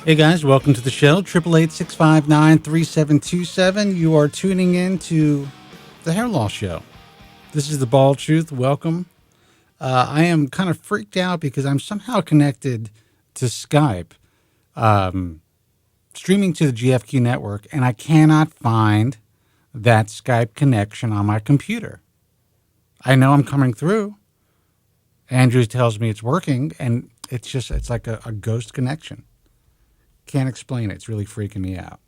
Hey guys, welcome to the show. 888-659-3727. You are tuning in to the Hair Loss Show. This is the Bald Truth. Welcome. I am kind of freaked out because I'm somehow connected to Skype, streaming to the GFQ network, and I cannot find that Skype connection on my computer. I know I'm coming through. Andrew tells me it's working, and it's like a ghost connection. Can't explain it. It's really freaking me out.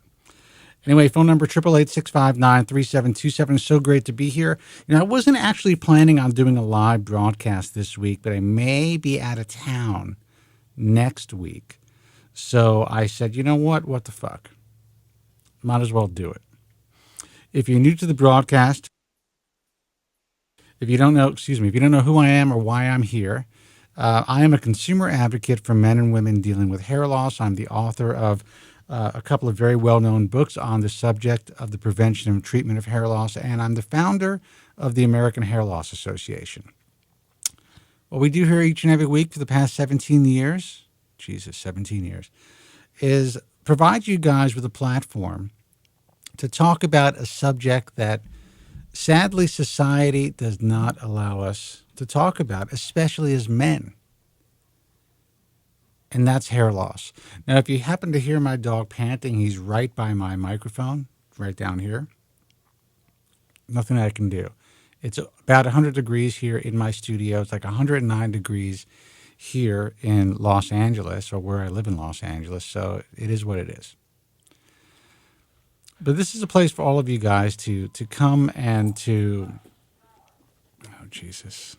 Anyway, phone number 888-659-3727. So great to be here. I wasn't actually planning on doing a live broadcast this week, but I may be out of town next week. So I said, you know what? What the fuck? Might as well do it. If you're new to the broadcast, if you don't know who I am or why I'm here, I am a consumer advocate for men and women dealing with hair loss. I'm the author of a couple of very well-known books on the subject of the prevention and treatment of hair loss, and I'm the founder of the American Hair Loss Association. What we do here each and every week for the past 17 years, 17 years, is provide you guys with a platform to talk about a subject that sadly society does not allow us to talk about, especially as men. And that's hair loss. Now, if you happen to hear my dog panting, he's right by my microphone, right down here. Nothing I can do. It's about 100 degrees here in my studio. It's like 109 degrees here in Los Angeles, or where I live in Los Angeles. So it is what it is. But this is a place for all of you guys to come and to, oh, Jesus.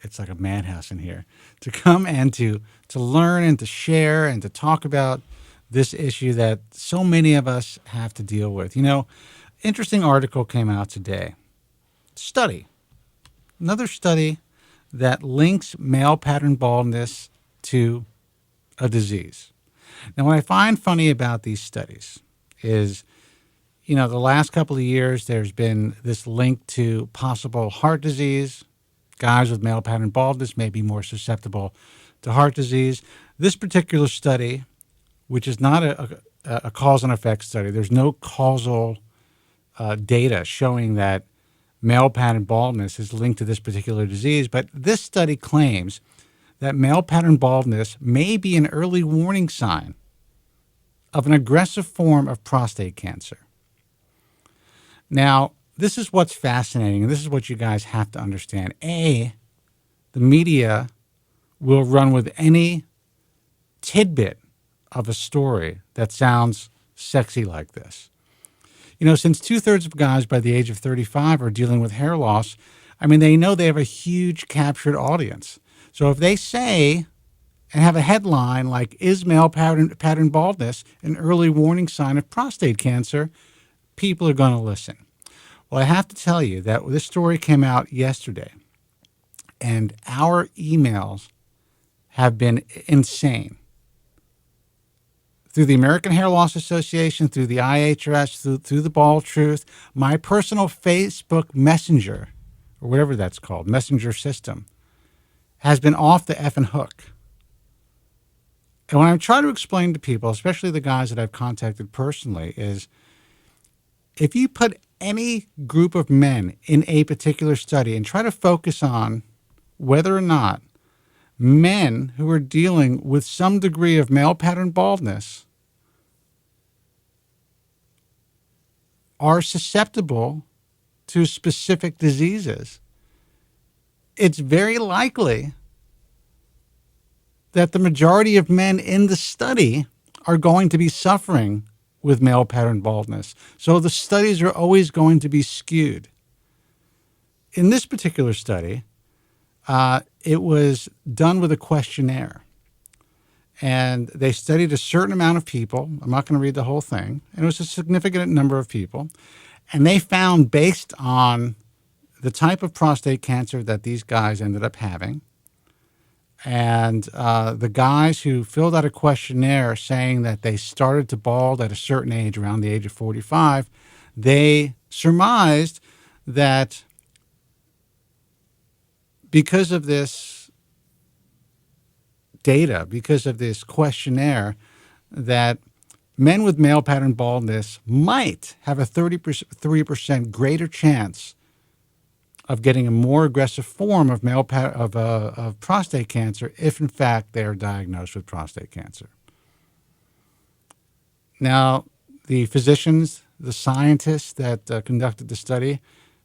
It's like a madhouse in here, to come and to learn and to share and to talk about this issue that so many of us have to deal with. Interesting article came out today. Another study that links male pattern baldness to a disease. Now, what I find funny about these studies is, the last couple of years, there's been this link to possible heart disease. Guys with male pattern baldness may be more susceptible to heart disease. This particular study, which is not a cause and effect study, there's no causal data showing that male pattern baldness is linked to this particular disease, but this study claims that male pattern baldness may be an early warning sign of an aggressive form of prostate cancer. Now, this is what's fascinating, and this is what you guys have to understand. The media will run with any tidbit of a story that sounds sexy like this. Since 2/3 of guys by the age of 35 are dealing with hair loss, they know they have a huge captured audience. So if they say and have a headline like, "Is male pattern baldness an early warning sign of prostate cancer?" people are going to listen. Well, I have to tell you that this story came out yesterday, and our emails have been insane. Through the American Hair Loss Association, through the IHRS, through the Bald Truth, my personal Facebook Messenger, or whatever that's called, messenger system, has been off the effing hook. And when I try to explain to people, especially the guys that I've contacted personally, is if you put any group of men in a particular study and try to focus on whether or not men who are dealing with some degree of male pattern baldness are susceptible to specific diseases, it's very likely that the majority of men in the study are going to be suffering with male pattern baldness. So the studies are always going to be skewed. In this particular study, it was done with a questionnaire. And they studied a certain amount of people. I'm not going to read the whole thing. And it was a significant number of people. And they found, based on the type of prostate cancer that these guys ended up having, and the guys who filled out a questionnaire saying that they started to bald at a certain age, around the age of 45, they surmised that because of this data, because of this questionnaire, that men with male pattern baldness might have a 33% greater chance of getting a more aggressive form of of prostate cancer if, in fact, they are diagnosed with prostate cancer. Now, the physicians, the scientists that conducted the study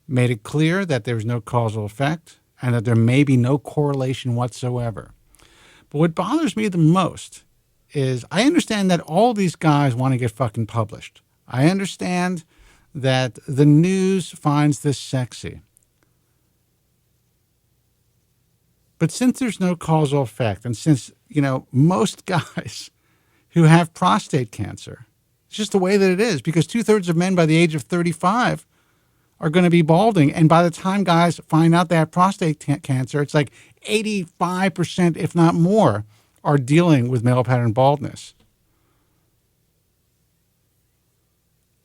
made it clear that there was no causal effect and that there may be no correlation whatsoever. But what bothers me the most is I understand that all these guys want to get fucking published. I understand that the news finds this sexy. But since there's no causal effect, and since, most guys who have prostate cancer, it's just the way that it is, because 2/3 of men by the age of 35 are going to be balding. And by the time guys find out they have prostate cancer, it's like 85%, if not more, are dealing with male pattern baldness.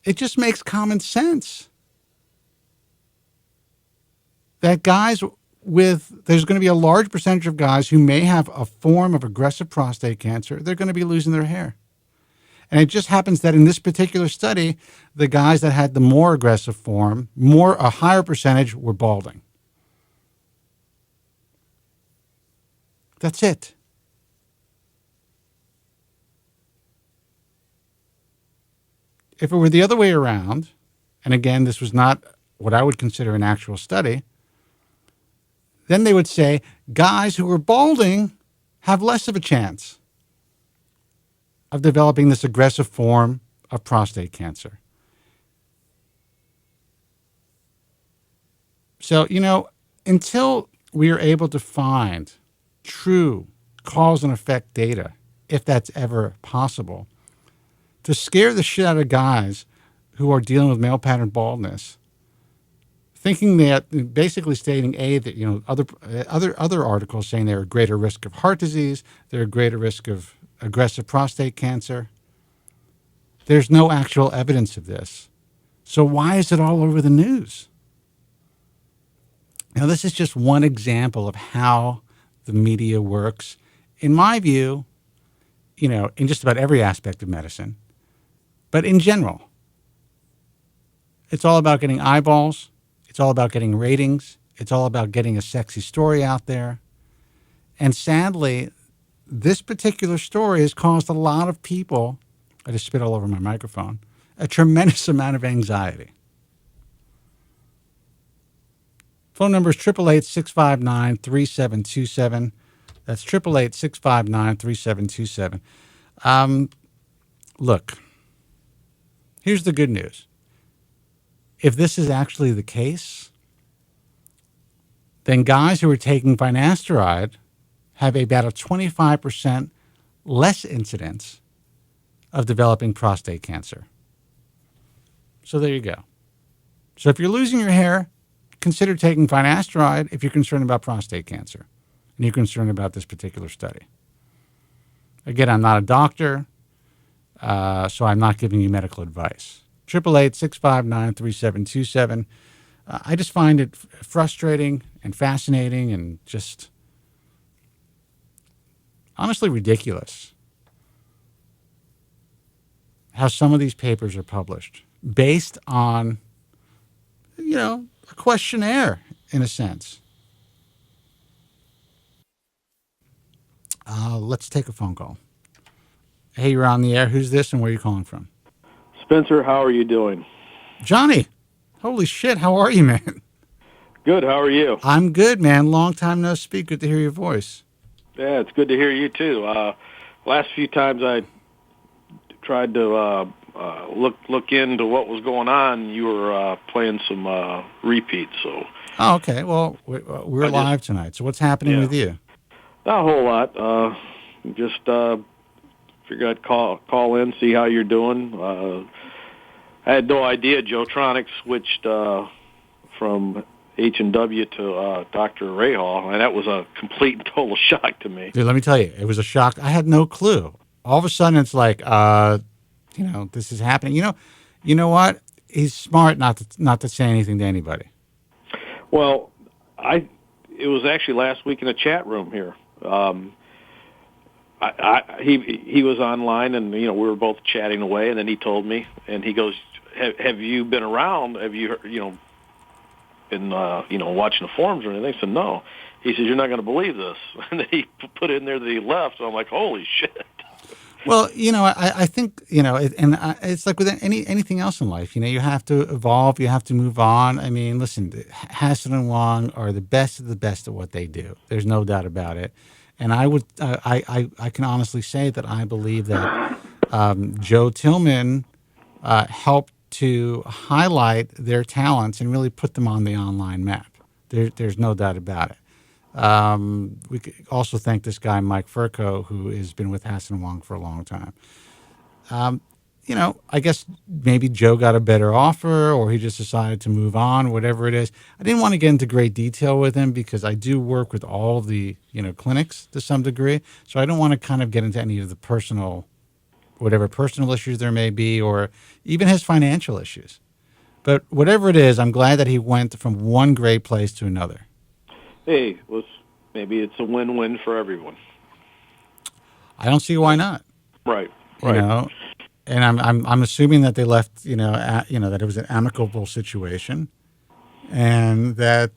It just makes common sense that there's going to be a large percentage of guys who may have a form of aggressive prostate cancer. They're going to be losing their hair. And it just happens that in this particular study, the guys that had the more aggressive form, a higher percentage were balding. That's it. If it were the other way around, and again, this was not what I would consider an actual study, then they would say guys who are balding have less of a chance of developing this aggressive form of prostate cancer. So, until we are able to find true cause and effect data, if that's ever possible, to scare the shit out of guys who are dealing with male pattern baldness, thinking that, basically stating that other articles saying they're at greater risk of heart disease, they're at greater risk of aggressive prostate cancer. There's no actual evidence of this. So why is it all over the news? Now, this is just one example of how the media works. In my view, in just about every aspect of medicine, but in general, it's all about getting eyeballs. It's all about getting ratings. It's all about getting a sexy story out there. And sadly, this particular story has caused a lot of people, I just spit all over my microphone, a tremendous amount of anxiety. Phone number is 888-659-3727. That's 888-659-3727. Look, here's the good news. If this is actually the case, then guys who are taking finasteride have about a 25% less incidence of developing prostate cancer. So there you go. So if you're losing your hair, consider taking finasteride if you're concerned about prostate cancer and you're concerned about this particular study. Again, I'm not a doctor, so I'm not giving you medical advice. 888-659-3727. I just find it frustrating and fascinating and just honestly ridiculous how some of these papers are published based on, a questionnaire in a sense. Let's take a phone call. Hey, you're on the air. Who's this and where are you calling from? Spencer, how are you doing? Johnny, holy shit, how are you, man? Good, how are you? I'm good, man. Long time no speak. Good to hear your voice. Yeah, it's good to hear you, too. Last few times I tried to look into what was going on, you were playing some repeats. So. Oh, okay. Well, we're live tonight. So what's happening with you? Not a whole lot. Just figured I'd call in, see how you're doing. I had no idea Jotronic switched from H&W to Dr. Rahal, and that was a complete and total shock to me. Dude, let me tell you, it was a shock. I had no clue. All of a sudden, it's like, this is happening. You know what? He's smart not to say anything to anybody. Well, it was actually last week in a chat room here. he was online, and we were both chatting away, and then he told me, and he goes, "Have you been around? Have you been watching the forums or anything?" I said, "No." He says, "You're not going to believe this," and then he put in there that he left. So I'm like, "Holy shit!" Well, I think, it's like with anything else in life, you have to evolve, you have to move on. I mean, listen, Hassan and Wong are the best of the best at what they do. There's no doubt about it. And I can honestly say that I believe that Joe Tillman helped to highlight their talents and really put them on the online map. There's no doubt about it. We could also thank this guy, Mike Furco, who has been with Hassan Wong for a long time. I guess maybe Joe got a better offer or he just decided to move on, whatever it is. I didn't want to get into great detail with him because I do work with all the, clinics to some degree. So I don't want to kind of get into any of the whatever personal issues there may be, or even his financial issues. But whatever it is, I'm glad that he went from one great place to another. Hey, maybe it's a win-win for everyone. I don't see why not. Right. And I'm assuming that they left, that it was an amicable situation, and that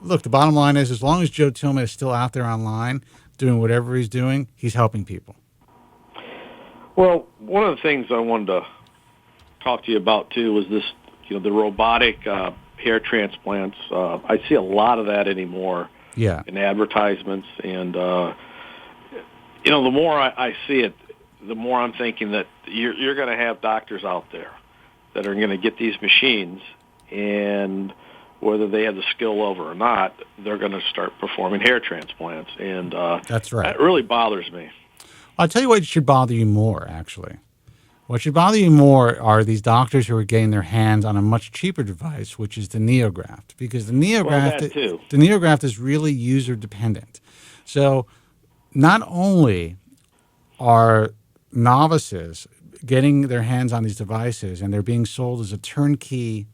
look, the bottom line is, as long as Joe Tillman is still out there online doing whatever he's doing, he's helping people. Well, one of the things I wanted to talk to you about too was this, the robotic hair transplants. I see a lot of that anymore. Yeah. In advertisements, and the more I see it, the more I'm thinking that you're going to have doctors out there that are going to get these machines, and whether they have the skill level or not, they're going to start performing hair transplants, and that's right. That really bothers me. I'll tell you what should bother you more, actually. What should bother you more are these doctors who are getting their hands on a much cheaper device, which is the NeoGraft, because the NeoGraft is really user dependent. So not only are novices getting their hands on these devices and they're being sold as a turnkey,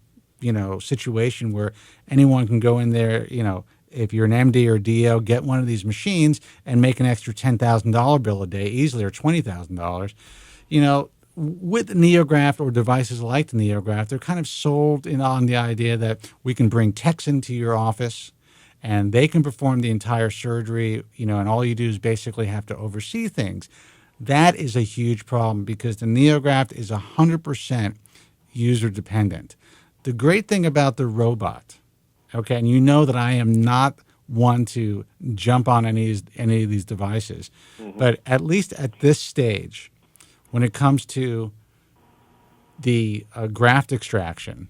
situation where anyone can go in there, if you're an MD or DO, get one of these machines and make an extra $10,000 bill a day easily, or $20,000. With the NeoGraft or devices like the NeoGraft, they're kind of sold on the idea that we can bring techs into your office and they can perform the entire surgery, and all you do is basically have to oversee things. That is a huge problem because the NeoGraft is 100% user dependent. The great thing about the robot, okay, and you know that I am not one to jump on any of these devices, but at least at this stage, when it comes to the graft extraction,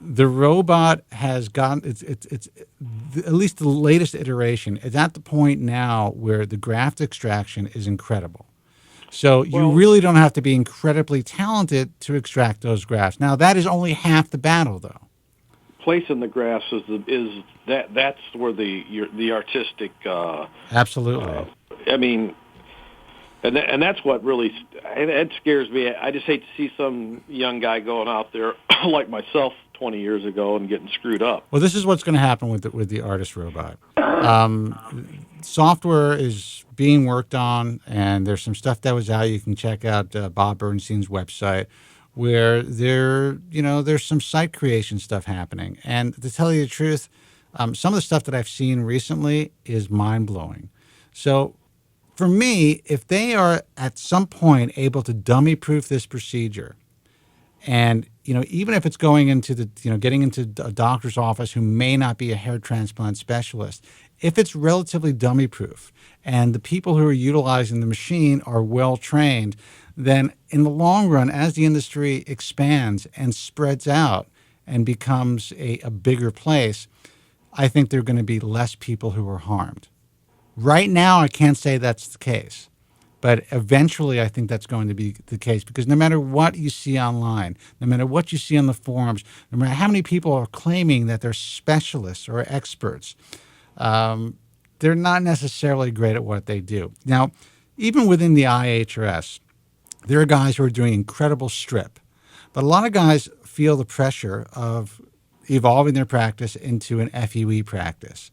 the robot has gotten it's at least the latest iteration is at the point now where the graft extraction is incredible. So you really don't have to be incredibly talented to extract those grafts. Now that is only half the battle, though. Placing the grafts that's where the artistic. Absolutely. And that's what really that scares me. I just hate to see some young guy going out there like myself 20 years ago and getting screwed up. Well, this is what's going to happen with the ARTAS robot. Software is being worked on, and there's some stuff that was out. You can check out Bob Bernstein's website, where there's some site creation stuff happening. And to tell you the truth, some of the stuff that I've seen recently is mind blowing. So, for me, if they are at some point able to dummy proof this procedure, and even if it's going into getting into a doctor's office who may not be a hair transplant specialist, if it's relatively dummy proof and the people who are utilizing the machine are well trained, then in the long run, as the industry expands and spreads out and becomes a bigger place, I think there are going to be less people who are harmed. Right now, I can't say that's the case, but eventually I think that's going to be the case, because no matter what you see online, no matter what you see on the forums, no matter how many people are claiming that they're specialists or experts, they're not necessarily great at what they do. Now, even within the IHRS, there are guys who are doing incredible strip, but a lot of guys feel the pressure of evolving their practice into an FUE practice.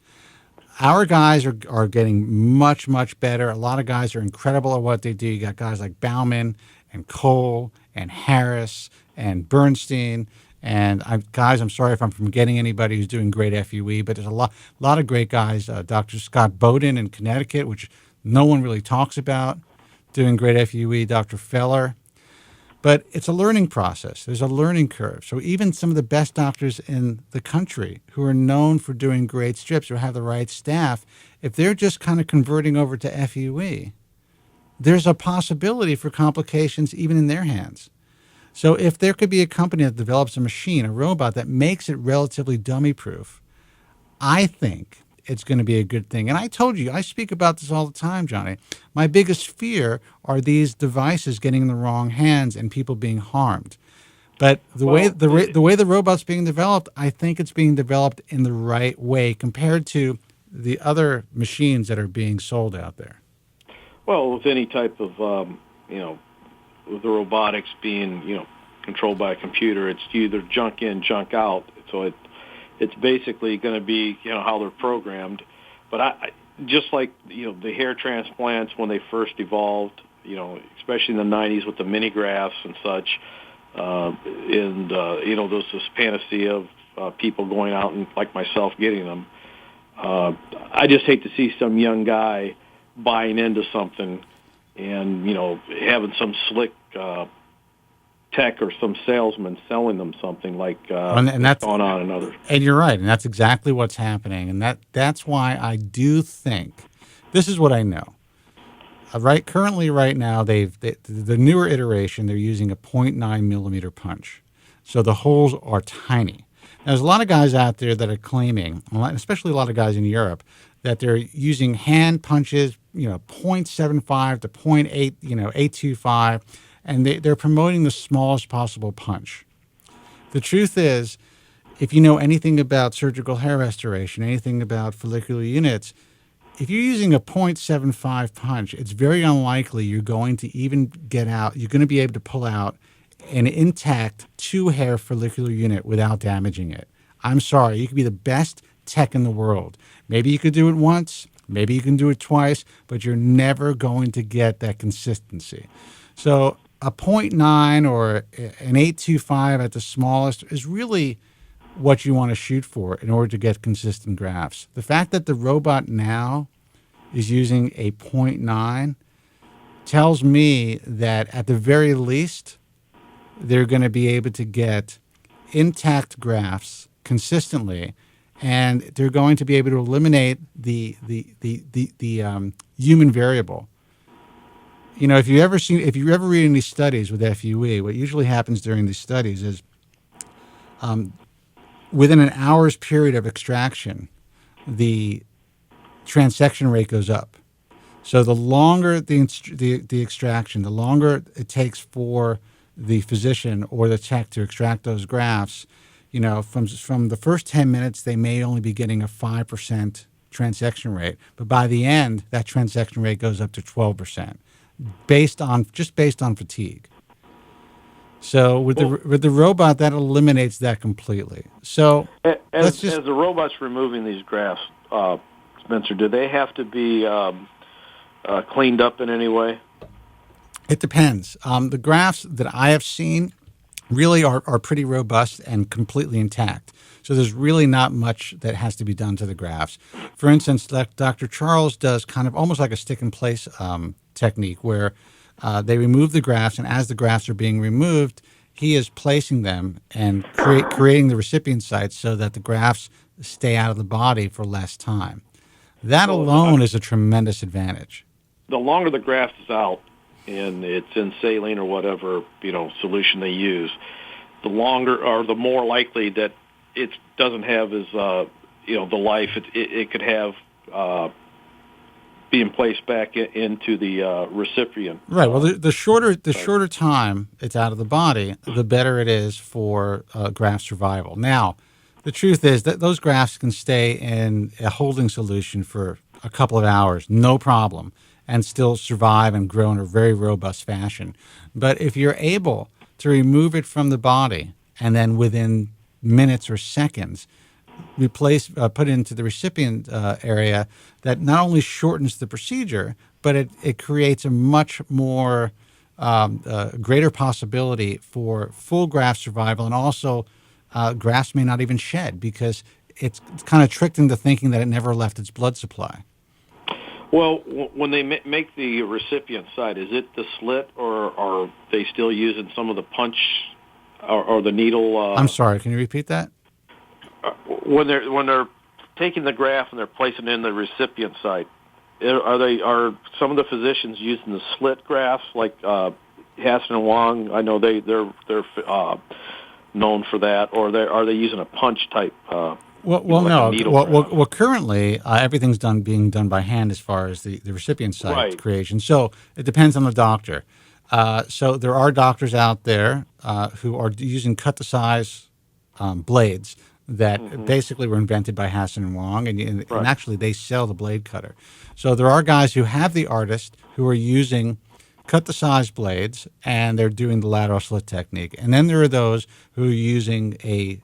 our guys are getting much, much better. A lot of guys are incredible at what they do. You got guys like Bauman and Cole and Harris and Bernstein. And guys, I'm sorry if I'm forgetting anybody who's doing great FUE, but there's a lot of great guys. Dr. Scott Bowden in Connecticut, which no one really talks about, doing great FUE. Dr. Feller. But it's a learning process. There's a learning curve. So even some of the best doctors in the country who are known for doing great strips or have the right staff, if they're just kind of converting over to FUE, there's a possibility for complications even in their hands. So if there could be a company that develops a machine, a robot that makes it relatively dummy-proof, I think it's going to be a good thing. And I told you, I speak about this all the time, Johnny. My biggest fear are these devices getting in the wrong hands and people being harmed. But the way the robot's being developed, I think it's being developed in the right way compared to the other machines that are being sold out there. Well, with any type of, with the robotics being, controlled by a computer, it's either junk in, junk out. So it's basically going to be, how they're programmed. But I just like, the hair transplants when they first evolved, especially in the 90s with the mini grafts and such, there's this panacea of people going out and, like myself, getting them. I just hate to see some young guy buying into something and, having some slick tech or some salesman selling them something like and that's going on in others. And you're right, and that's exactly what's happening. And that's why I do think, this is what I know. Currently, right now, the newer iteration, they're using a 0.9 millimeter punch. So the holes are tiny. Now, there's a lot of guys out there that are claiming, especially a lot of guys in Europe, that they're using hand punches, 0.75 to 0.8, 825, and they're promoting the smallest possible punch. The truth is, if you know anything about surgical hair restoration, anything about follicular units, if you're using a 0.75 punch, it's very unlikely you're going to even get out, you're going to be able to pull out an intact 2-hair follicular unit without damaging it. I'm sorry, you could be the best tech in the world. Maybe you could do it once, maybe you can do it twice, but you're never going to get that consistency. So a 0.9 or an 825 at the smallest is really what you want to shoot for in order to get consistent grafts. The fact that the robot now is using a 0.9 tells me that at the very least, they're going to be able to get intact grafts consistently, and they're going to be able to eliminate the human variable. If you ever read any studies with FUE, what usually happens during these studies is within an hour's period of extraction, the transection rate goes up. So the longer the extraction, the longer it takes for the physician or the tech to extract those grafts, from the first 10 minutes, they may only be getting a 5% transection rate. But by the end, that transection rate goes up to 12%, based on fatigue. So with the robot, that eliminates that completely. So as the robot's removing these grafts, Spencer, do they have to be cleaned up in any way? It depends. The grafts that I have seen really are pretty robust and completely intact. So there's really not much that has to be done to the grafts. For instance, Dr. Charles does kind of almost like a stick-in-place technique where they remove the grafts, and as the grafts are being removed, he is placing them and creating the recipient sites so that the grafts stay out of the body for less time. That alone is a tremendous advantage. The longer the graft is out, and it's in saline or whatever solution they use, the longer or the more likely that it doesn't have as the life it could have being placed back into the recipient. Right. Well, the shorter time it's out of the body, the better it is for graft survival. Now, the truth is that those grafts can stay in a holding solution for a couple of hours, no problem, and still survive and grow in a very robust fashion. But if you're able to remove it from the body and then within minutes or seconds put into the recipient area that not only shortens the procedure, but it creates a much more greater possibility for full graft survival, and also grafts may not even shed because it's kind of tricked into thinking that it never left its blood supply. Well, when they make the recipient side, is it the slit, or are they still using some of the punch or the needle? I'm sorry, can you repeat that? When they're taking the graft and they're placing it in the recipient site, are some of the physicians using the slit grafts like Hassan and Wong? I know they're known for that, or are they using a punch type? No. Currently, everything's being done by hand as far as the recipient site creation. So it depends on the doctor. So there are doctors out there who are using cut-to-size blades that basically were invented by Hassan and Wong, and actually they sell the blade cutter. So there are guys who have the ARTAS who are using cut-to-size blades, and they're doing the lateral slit technique. And then there are those who are using a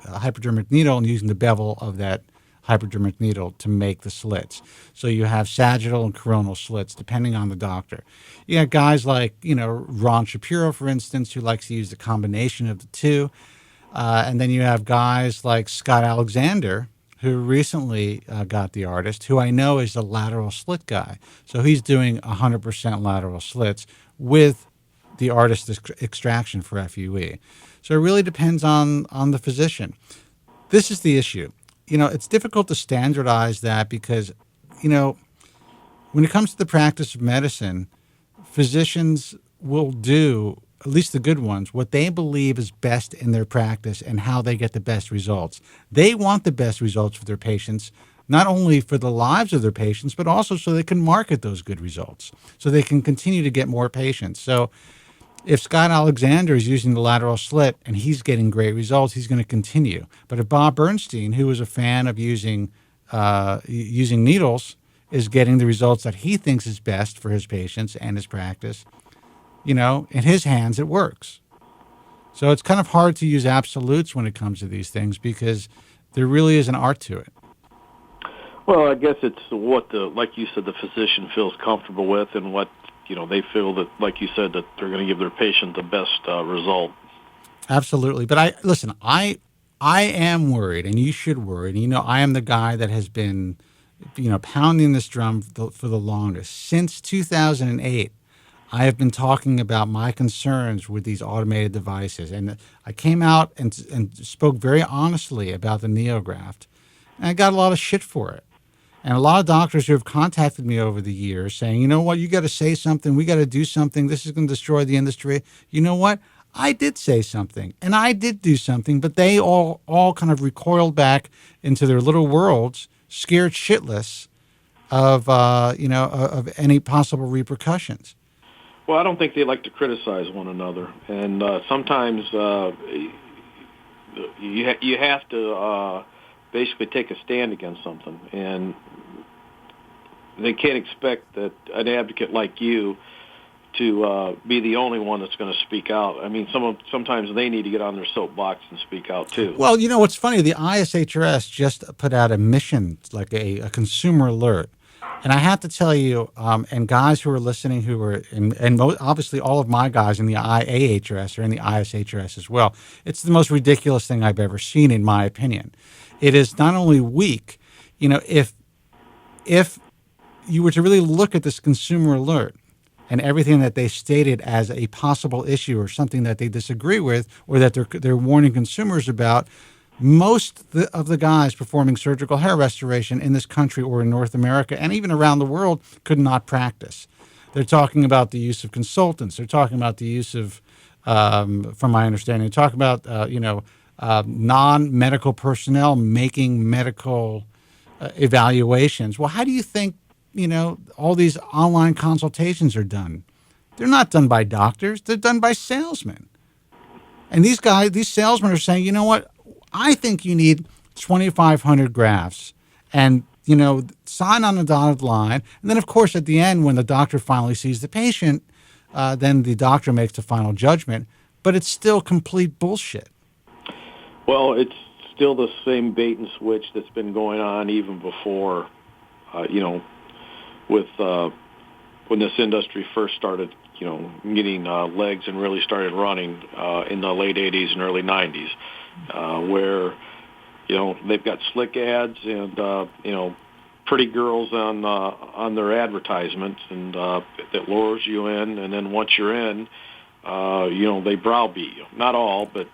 hypodermic needle and using the bevel of that hypodermic needle to make the slits. So you have sagittal and coronal slits, depending on the doctor. You have guys like, Ron Shapiro, for instance, who likes to use the combination of the two. And then you have guys like Scott Alexander, who recently got the ARTAS, who I know is a lateral slit guy. So he's doing 100% lateral slits with the ARTAS extraction for FUE. So it really depends on the physician. This is the issue. It's difficult to standardize that because, when it comes to the practice of medicine, physicians will do, at least the good ones, what they believe is best in their practice and how they get the best results. They want the best results for their patients, not only for the lives of their patients, but also so they can market those good results, so they can continue to get more patients. So if Scott Alexander is using the lateral slit and he's getting great results, he's going to continue. But if Bob Bernstein, who is a fan of using needles, is getting the results that he thinks is best for his patients and his practice, in his hands, it works. So it's kind of hard to use absolutes when it comes to these things because there really is an art to it. Well, I guess it's what like you said, the physician feels comfortable with, and what they feel that, like you said, that they're going to give their patient the best result. Absolutely, but I am worried, and you should worry. And I am the guy that has been, pounding this drum for the longest. Since 2008, I have been talking about my concerns with these automated devices, and I came out and spoke very honestly about the NeoGraft, and I got a lot of shit for it. And a lot of doctors who have contacted me over the years saying, you know what, you got to say something, we got to do something, this is going to destroy the industry. You know what? I did say something, and I did do something, but they all kind of recoiled back into their little worlds, scared shitless of any possible repercussions. Well, I don't think they like to criticize one another, and sometimes you have to basically take a stand against something, and they can't expect that an advocate like you to be the only one that's going to speak out. I mean, sometimes they need to get on their soapbox and speak out too. Well, what's funny, the ISHRS just put out a mission, like a consumer alert. And I have to tell you, and guys who are listening who are, obviously all of my guys in the IAHRS are in the ISHRS as well, it's the most ridiculous thing I've ever seen, in my opinion. It is not only weak, if you were to really look at this consumer alert and everything that they stated as a possible issue or something that they disagree with or that they're warning consumers about, most of the guys performing surgical hair restoration in this country or in North America and even around the world could not practice. They're talking about the use of consultants. They're talking about the use of, from my understanding, they're talking about, non-medical personnel making medical evaluations. Well, how do you think, all these online consultations are done? They're not done by doctors. They're done by salesmen. And these salesmen are saying, you know what? I think you need 2,500 grafts and, sign on the dotted line. And then, of course, at the end, when the doctor finally sees the patient, then the doctor makes the final judgment. But it's still complete bullshit. Well, it's still the same bait and switch that's been going on even before, with when this industry first started, getting legs and really started running in the late 80s and early 90s, where, they've got slick ads and, pretty girls on their advertisements, and that lures you in, and then once you're in, they browbeat you. Not all, but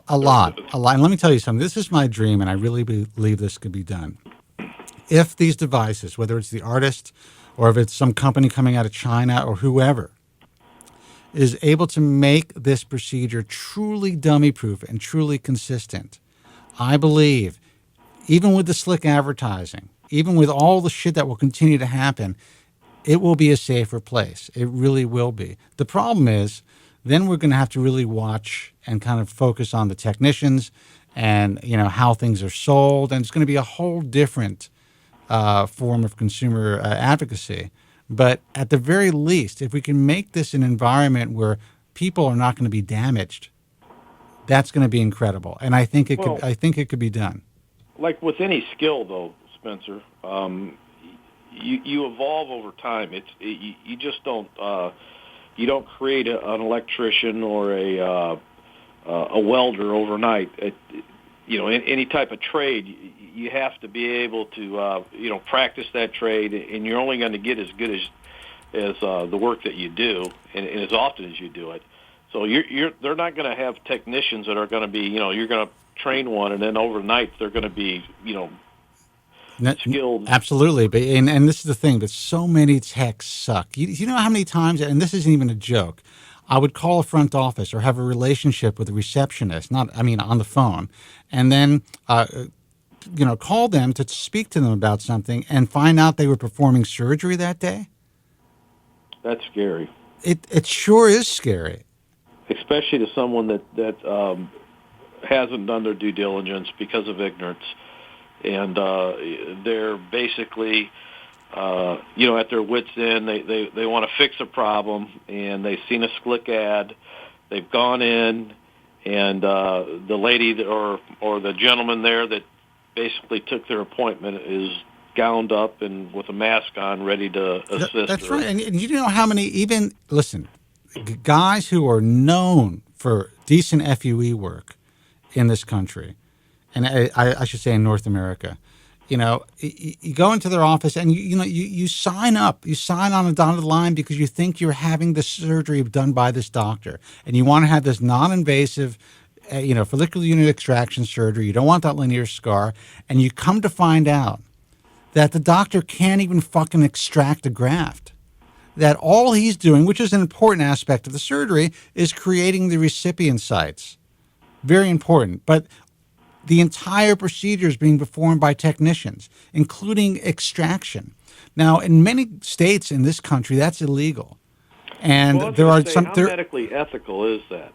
a lot. And let me tell you something. This is my dream, and I really believe this could be done. If these devices, whether it's the artist or if it's some company coming out of China or whoever, is able to make this procedure truly dummy-proof and truly consistent, I believe, even with the slick advertising, even with all the shit that will continue to happen, it will be a safer place. It really will be. The problem is, then we're going to have to really watch and kind of focus on the technicians and, how things are sold. And it's going to be a whole different form of consumer advocacy. But at the very least, if we can make this an environment where people are not going to be damaged, that's going to be incredible. And I think it could be done. Like with any skill, though, Spencer, you evolve over time. You just don't you don't create an electrician or a welder overnight. Any type of trade, you have to be able to practice that trade, and you're only going to get as good as the work that you do, and as often as you do it. So they're not going to have technicians that are going to be, you're going to train one, and then overnight they're going to be, skilled. Absolutely. But and this is the thing, that so many techs suck. You know how many times, and this isn't even a joke, I would call a front office or have a relationship with a receptionist, on the phone, and then, call them to speak to them about something and find out they were performing surgery that day. That's scary. It sure is scary. Especially to someone that hasn't done their due diligence because of ignorance. And they're basically, at their wits' end. They want to fix a problem, and they've seen a slick ad. They've gone in, and the lady or the gentleman there that basically took their appointment is gowned up and with a mask on, ready to assist. That's her. right. And you know how many, guys who are known for decent FUE work in this country, and I should say in North America, you go into their office and you sign up. You sign on a dotted line because you think you're having the surgery done by this doctor, and you want to have this non-invasive, follicular unit extraction surgery. You don't want that linear scar, and you come to find out that the doctor can't even fucking extract a graft. That all he's doing, which is an important aspect of the surgery, is creating the recipient sites. Very important. But the entire procedure is being performed by technicians, including extraction. Now, in many states in this country, that's illegal. And how medically ethical is that?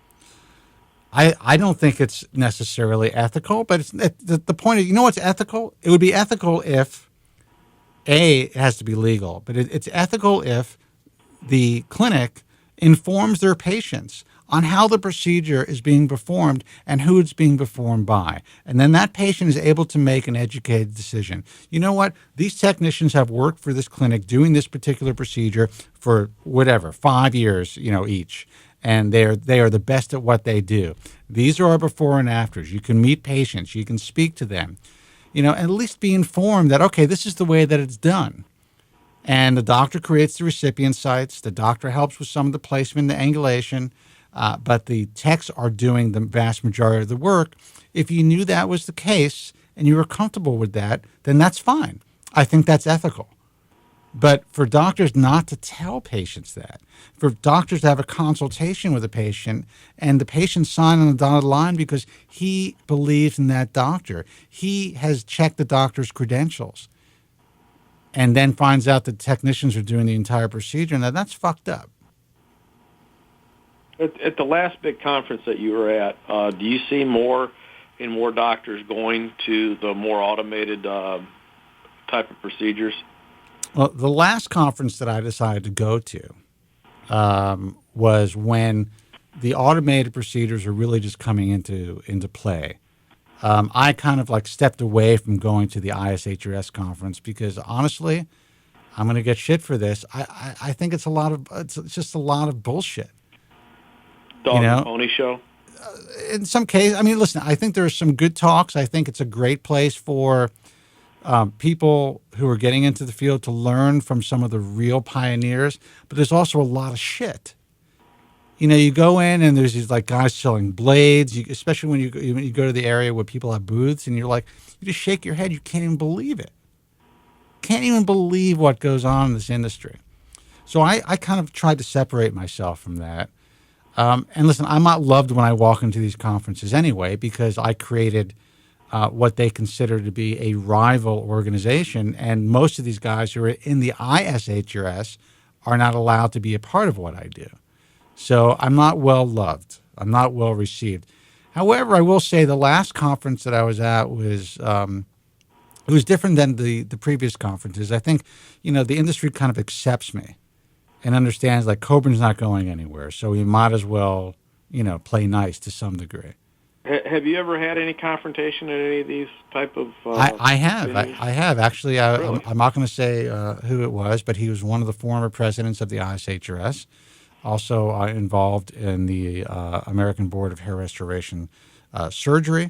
I don't think it's necessarily ethical, but the point is, what's ethical? It would be ethical if, it has to be legal, but it's ethical if the clinic informs their patients on how the procedure is being performed and who it's being performed by. And then that patient is able to make an educated decision. You know what? These technicians have worked for this clinic doing this particular procedure for 5 years, each. And they are the best at what they do. These are our before and afters. You can meet patients. You can speak to them. At least be informed that, okay, this is the way that it's done. And the doctor creates the recipient sites. The doctor helps with some of the placement, the angulation. But the techs are doing the vast majority of the work. If you knew that was the case and you were comfortable with that, then that's fine. I think that's ethical. But for doctors not to tell patients that, for doctors to have a consultation with a patient and the patient sign on the dotted line because he believes in that doctor, he has checked the doctor's credentials, and then finds out that technicians are doing the entire procedure, and that's fucked up. At the last big conference that you were at, do you see more doctors going to the more automated type of procedures? Well, the last conference that I decided to go to was when the automated procedures are really just coming into play. I kind of like stepped away from going to the ISHRS conference because honestly, I'm going to get shit for this. I think it's just a lot of bullshit. You Dog and know, pony show. in some cases, I mean, listen, I think there's some good talks. I think it's a great place for people who are getting into the field to learn from some of the real pioneers. But there's also a lot of shit. You know, you go in and there's these like guys selling blades, especially when you go to the area where people have booths, and you're like, you just shake your head. You can't even believe it. Can't even believe what goes on in this industry. So I kind of tried to separate myself from that. And listen, I'm not loved when I walk into these conferences anyway, because I created what they consider to be a rival organization. And most of these guys who are in the ISHRS are not allowed to be a part of what I do. So I'm not well loved. I'm not well received. However, I will say the last conference that I was at was it was different than the previous conferences. I think, you know, the industry kind of accepts me and understands like Kobren's not going anywhere, so we might as well, you know, play nice to some degree. Have you ever had any confrontation in any of these type of I have. venues? I have. Actually, Really? I'm not going to say who it was, but he was one of the former presidents of the ISHRS, also involved in the American Board of Hair Restoration Surgery.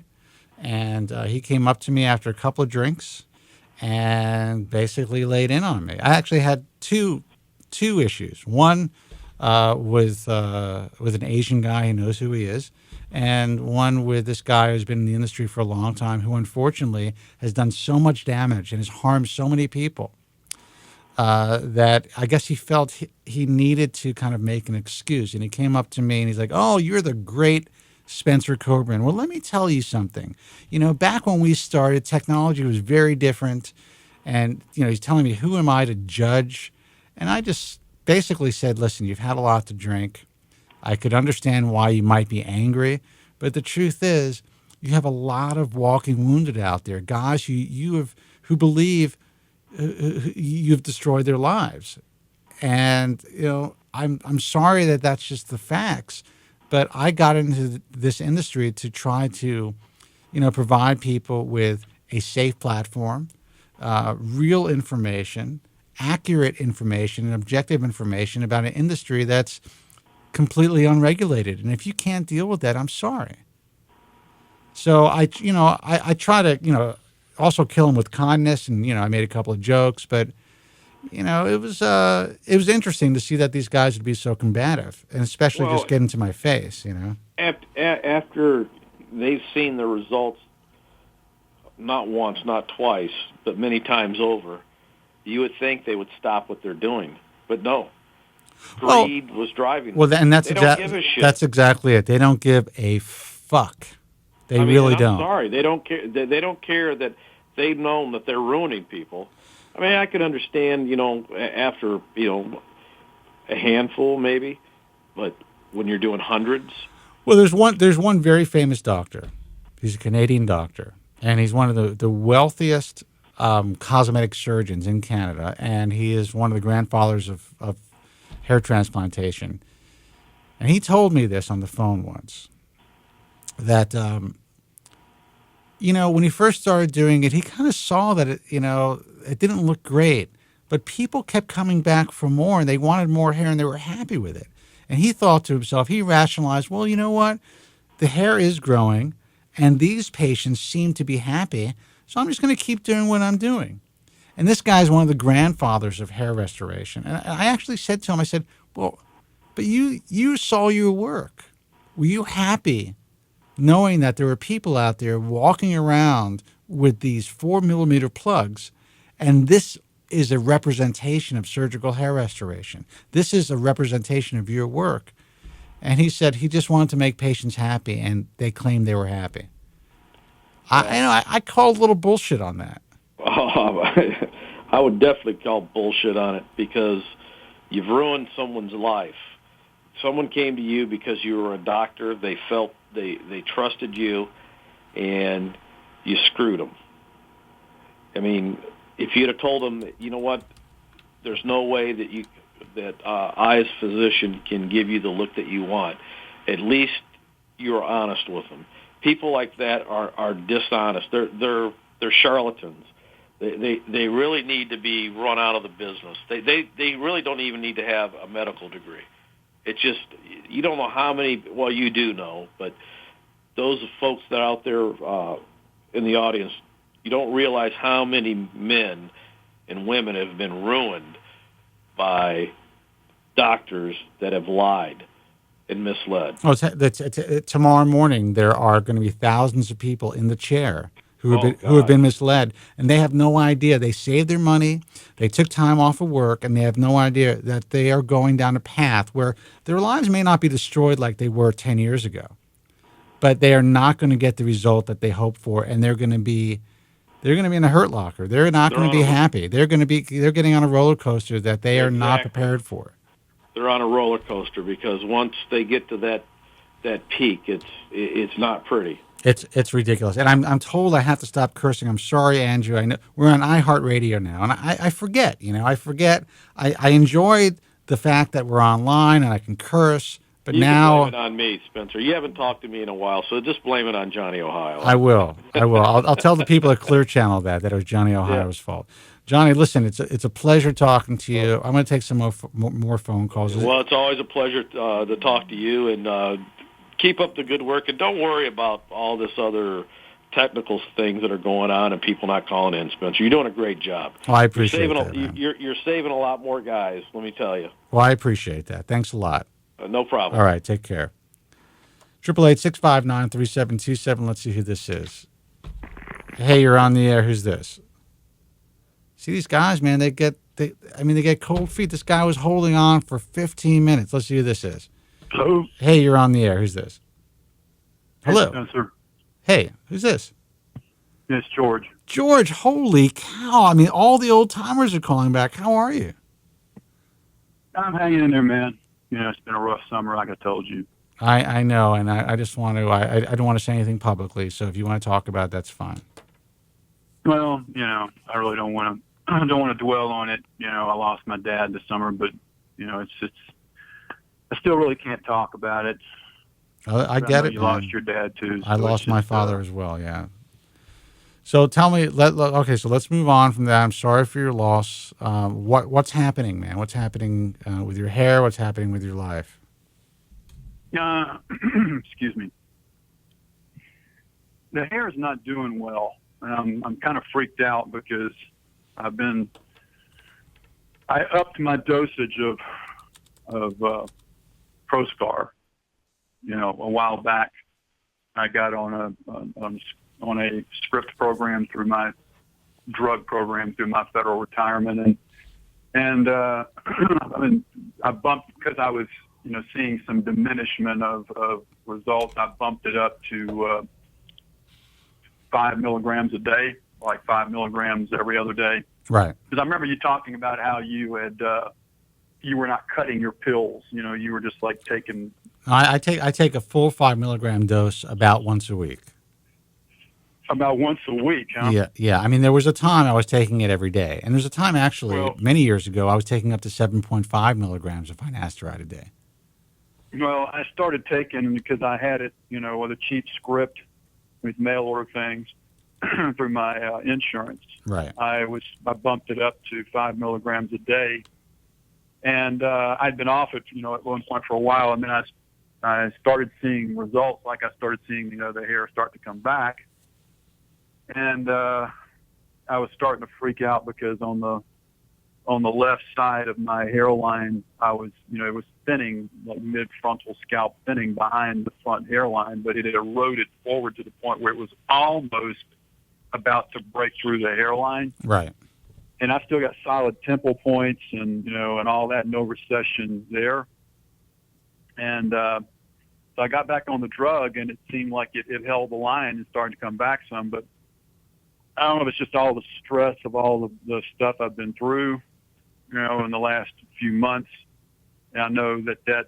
And he came up to me after a couple of drinks and basically laid in on me. I actually had two issues. One with an Asian guy who knows who he is, and one with this guy who's been in the industry for a long time, who unfortunately has done so much damage and has harmed so many people that I guess he felt he needed to kind of make an excuse. And he came up to me and he's like, "Oh, you're the great Spencer Kobren." Well, let me tell you something. You know, back when we started, technology was very different. And, you know, he's telling me, who am I to judge? And I just basically said, listen, you've had a lot to drink. I could understand why you might be angry. But the truth is, you have a lot of walking wounded out there, guys who believe you've destroyed their lives. And, you know, I'm sorry that that's just the facts. But I got into this industry to try to, you know, provide people with a safe platform, real information, accurate information, and objective information about an industry that's completely unregulated. And if you can't deal with that, I'm sorry. So I try to, you know, also kill them with kindness, and you know, I made a couple of jokes, but you know, it was interesting to see that these guys would be so combative, and especially Well, just get into my face, you know. after they've seen the results, not once, not twice, but many times over, you would think they would stop what they're doing, but no. Greed was driving them. Well, and They don't give a shit. that's exactly it. They don't give a fuck. They I mean, really and I'm don't. sorry, they don't care. They don't care that they've known that they're ruining people. I mean, I could understand, you know, after, you know, a handful maybe, but when you're doing hundreds. Well, there's one very famous doctor. He's a Canadian doctor, and he's one of the wealthiest cosmetic surgeons in Canada, and he is one of the grandfathers of hair transplantation. And he told me this on the phone once, that you know, when he first started doing it, he kind of saw that it didn't look great, but people kept coming back for more, and they wanted more hair, and they were happy with it. And he thought to himself, he rationalized, well, you know what? The hair is growing, and these patients seem to be happy, so I'm just going to keep doing what I'm doing. And this guy's one of the grandfathers of hair restoration. And I actually said to him, I said, well, but you saw your work. Were you happy knowing that there were people out there walking around with these 4-millimeter plugs, and this is a representation of surgical hair restoration? This is a representation of your work. And he said he just wanted to make patients happy, and they claimed they were happy. I called a little bullshit on that. Oh, I would definitely call bullshit on it, because you've ruined someone's life. Someone came to you because you were a doctor. They felt they trusted you, and you screwed them. I mean, if you'd have told them, you know what, there's no way that I as a physician can give you the look that you want, at least you were honest with them. people like that are dishonest. They're charlatans. They really need to be run out of the business. They really don't even need to have a medical degree. It's just, you don't know how many, well, you do know, but those folks that are out there in the audience, you don't realize how many men and women have been ruined by doctors that have lied and misled. Oh, tomorrow morning there are going to be thousands of people in the chair who have been misled, and they have no idea. They saved their money, they took time off of work, and they have no idea that they are going down a path where their lives may not be destroyed like they were 10 years ago, but they are not going to get the result that they hope for, and they're going to be in a hurt locker. They're not going to be happy. They're getting on a roller coaster that they are not prepared for. They're on a roller coaster because once they get to that peak, it's not pretty. It's ridiculous, and I'm told I have to stop cursing. I'm sorry, Andrew. I know we're on iHeartRadio now, and I forget. I forget. I enjoyed the fact that we're online and I can curse, but you now can blame it on me, Spencer. You haven't talked to me in a while, so just blame it on Johnny Ohio. I will. I'll tell the people at Clear Channel that it was Johnny Ohio's fault. Johnny, listen, it's a pleasure talking to you. I'm going to take some more phone calls. Well, it's always a pleasure to talk to you, and keep up the good work, and don't worry about all this other technical things that are going on and people not calling in, Spencer. You're doing a great job. Well, I appreciate that, man. You're saving a lot more guys, let me tell you. Well, I appreciate that. Thanks a lot. No problem. All right, take care. 888-659-3727. Let's see who this is. Hey, you're on the air. Who's this? See, these guys, man, they get cold feet. This guy was holding on for 15 minutes. Let's see who this is. Hello. Hey, you're on the air. Who's this? Hello. Hey, Spencer. Hey, who's this? It's George. George, holy cow. I mean, all the old timers are calling back. How are you? I'm hanging in there, man. It's been a rough summer, like I told you. I know, and I just want to, I don't want to say anything publicly, so if you want to talk about it, that's fine. Well, I really don't want to dwell on it. I lost my dad this summer, but, it's I still really can't talk about it. I get it. You lost your dad too. So I lost my father as well. Yeah. So tell me. Okay. So let's move on from that. I'm sorry for your loss. What's happening, man? What's happening with your hair? What's happening with your life? Excuse me. The hair is not doing well. I'm kind of freaked out because I upped my dosage of ProScar. A while back, I got on a script program through my drug program through my federal retirement, and I bumped because I was seeing some diminishment of results. I bumped it up to 5 milligrams a day, like 5 milligrams every other day. Right. Because I remember you talking about how you had you were not cutting your pills. You were just like taking. I take a full 5 milligram dose about once a week. About once a week, huh? Yeah. I mean, there was a time I was taking it every day, and there's a time actually many years ago I was taking up to 7.5 milligrams of finasteride a day. Well, I started taking because I had it, with a cheap script with mail order things through my insurance. Right. I bumped it up to 5 milligrams a day, and I'd been off it, at one point for a while, and then I started seeing results. Like I started seeing, the hair start to come back, and I was starting to freak out because on the left side of my hairline, I was, it was thinning, like mid-frontal scalp thinning behind the front hairline, but it had eroded forward to the point where it was almost about to break through the hairline. Right. And I still got solid temple points and, and all that, no recession there. And so I got back on the drug, and it seemed like it held the line and started to come back some. But I don't know if it's just all the stress of all the stuff I've been through, in the last few months. And I know that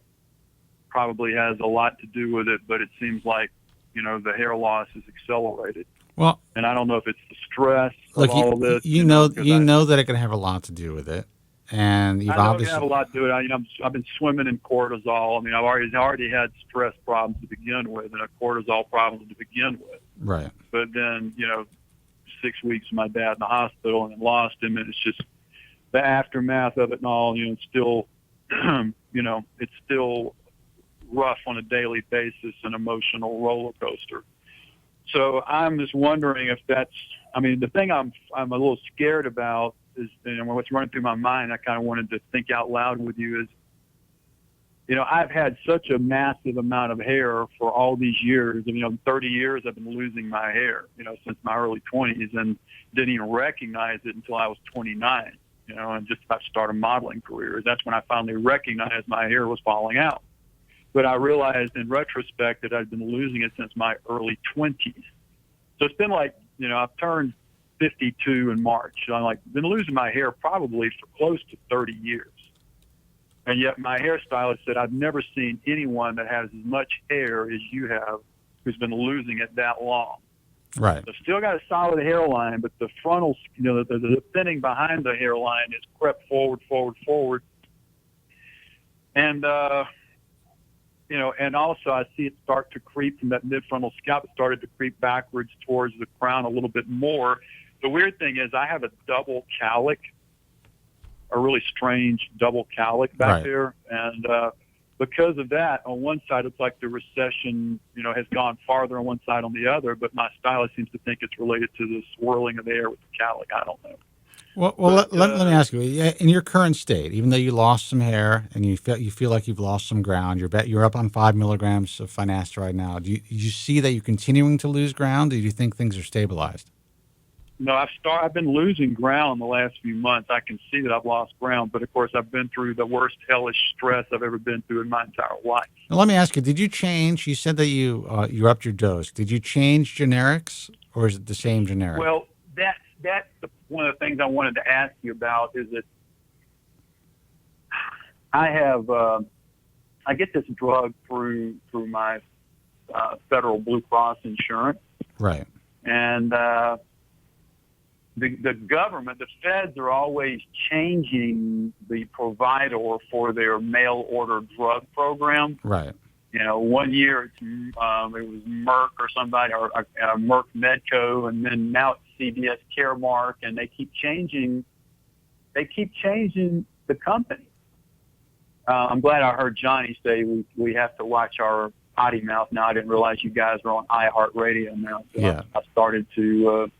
probably has a lot to do with it, but it seems like, the hair loss is accelerated. Well, and I don't know if it's the stress of all of this. You know that it can have a lot to do with it. and you've I know it can obviously have a lot to do with it. I've been swimming in cortisol. I mean, I've already had stress problems to begin with, and a cortisol problem to begin with. right. But then, 6 weeks with my dad in the hospital and then lost him, and it's just the aftermath of it and all. It's still, it's still rough on a daily basis, an emotional roller coaster. So I'm just wondering if that's. I mean, the thing I'm a little scared about is, what's running through my mind. I kind of wanted to think out loud with you is, I've had such a massive amount of hair for all these years. 30 years I've been losing my hair, since my early 20s, and didn't even recognize it until I was 29, and just about to start a modeling career. That's when I finally recognized my hair was falling out. But I realized in retrospect that I'd been losing it since my early 20s. So it's been like, I've turned 52 in March. So I'm been losing my hair probably for close to 30 years. And yet my hairstylist said, I've never seen anyone that has as much hair as you have who's been losing it that long. Right. So still got a solid hairline, but the frontal, the thinning behind the hairline is crept forward. And, and also I see it start to creep from that mid-frontal scalp. It started to creep backwards towards the crown a little bit more. The weird thing is I have a double cowlick, a really strange double cowlick back Right. there. And because of that, on one side, it's like the recession, has gone farther on one side on the other, but my stylist seems to think it's related to the swirling of the air with the cowlick. I don't know. Well, But, let me ask you. In your current state, even though you lost some hair and you feel like you've lost some ground, you're up on 5 milligrams of finasteride now. Do you see that you're continuing to lose ground, or do you think things are stabilized? No, I've been losing ground the last few months. I can see that I've lost ground, but of course I've been through the worst hellish stress I've ever been through in my entire life. Now, let me ask you. Did you change? You said that you upped your dose. Did you change generics, or is it the same generic? Well, that's one of the things I wanted to ask you about is that I have I get this drug through my federal Blue Cross insurance, right. and the government, the feds, are always changing the provider for their mail order drug program. Right. 1 year it was Merck or somebody, or Merck Medco, and then now it's CVS Caremark, and they keep changing the company. I'm glad I heard Johnny say we have to watch our potty mouth now. I didn't realize you guys are on iHeartRadio now. So Yeah. I started to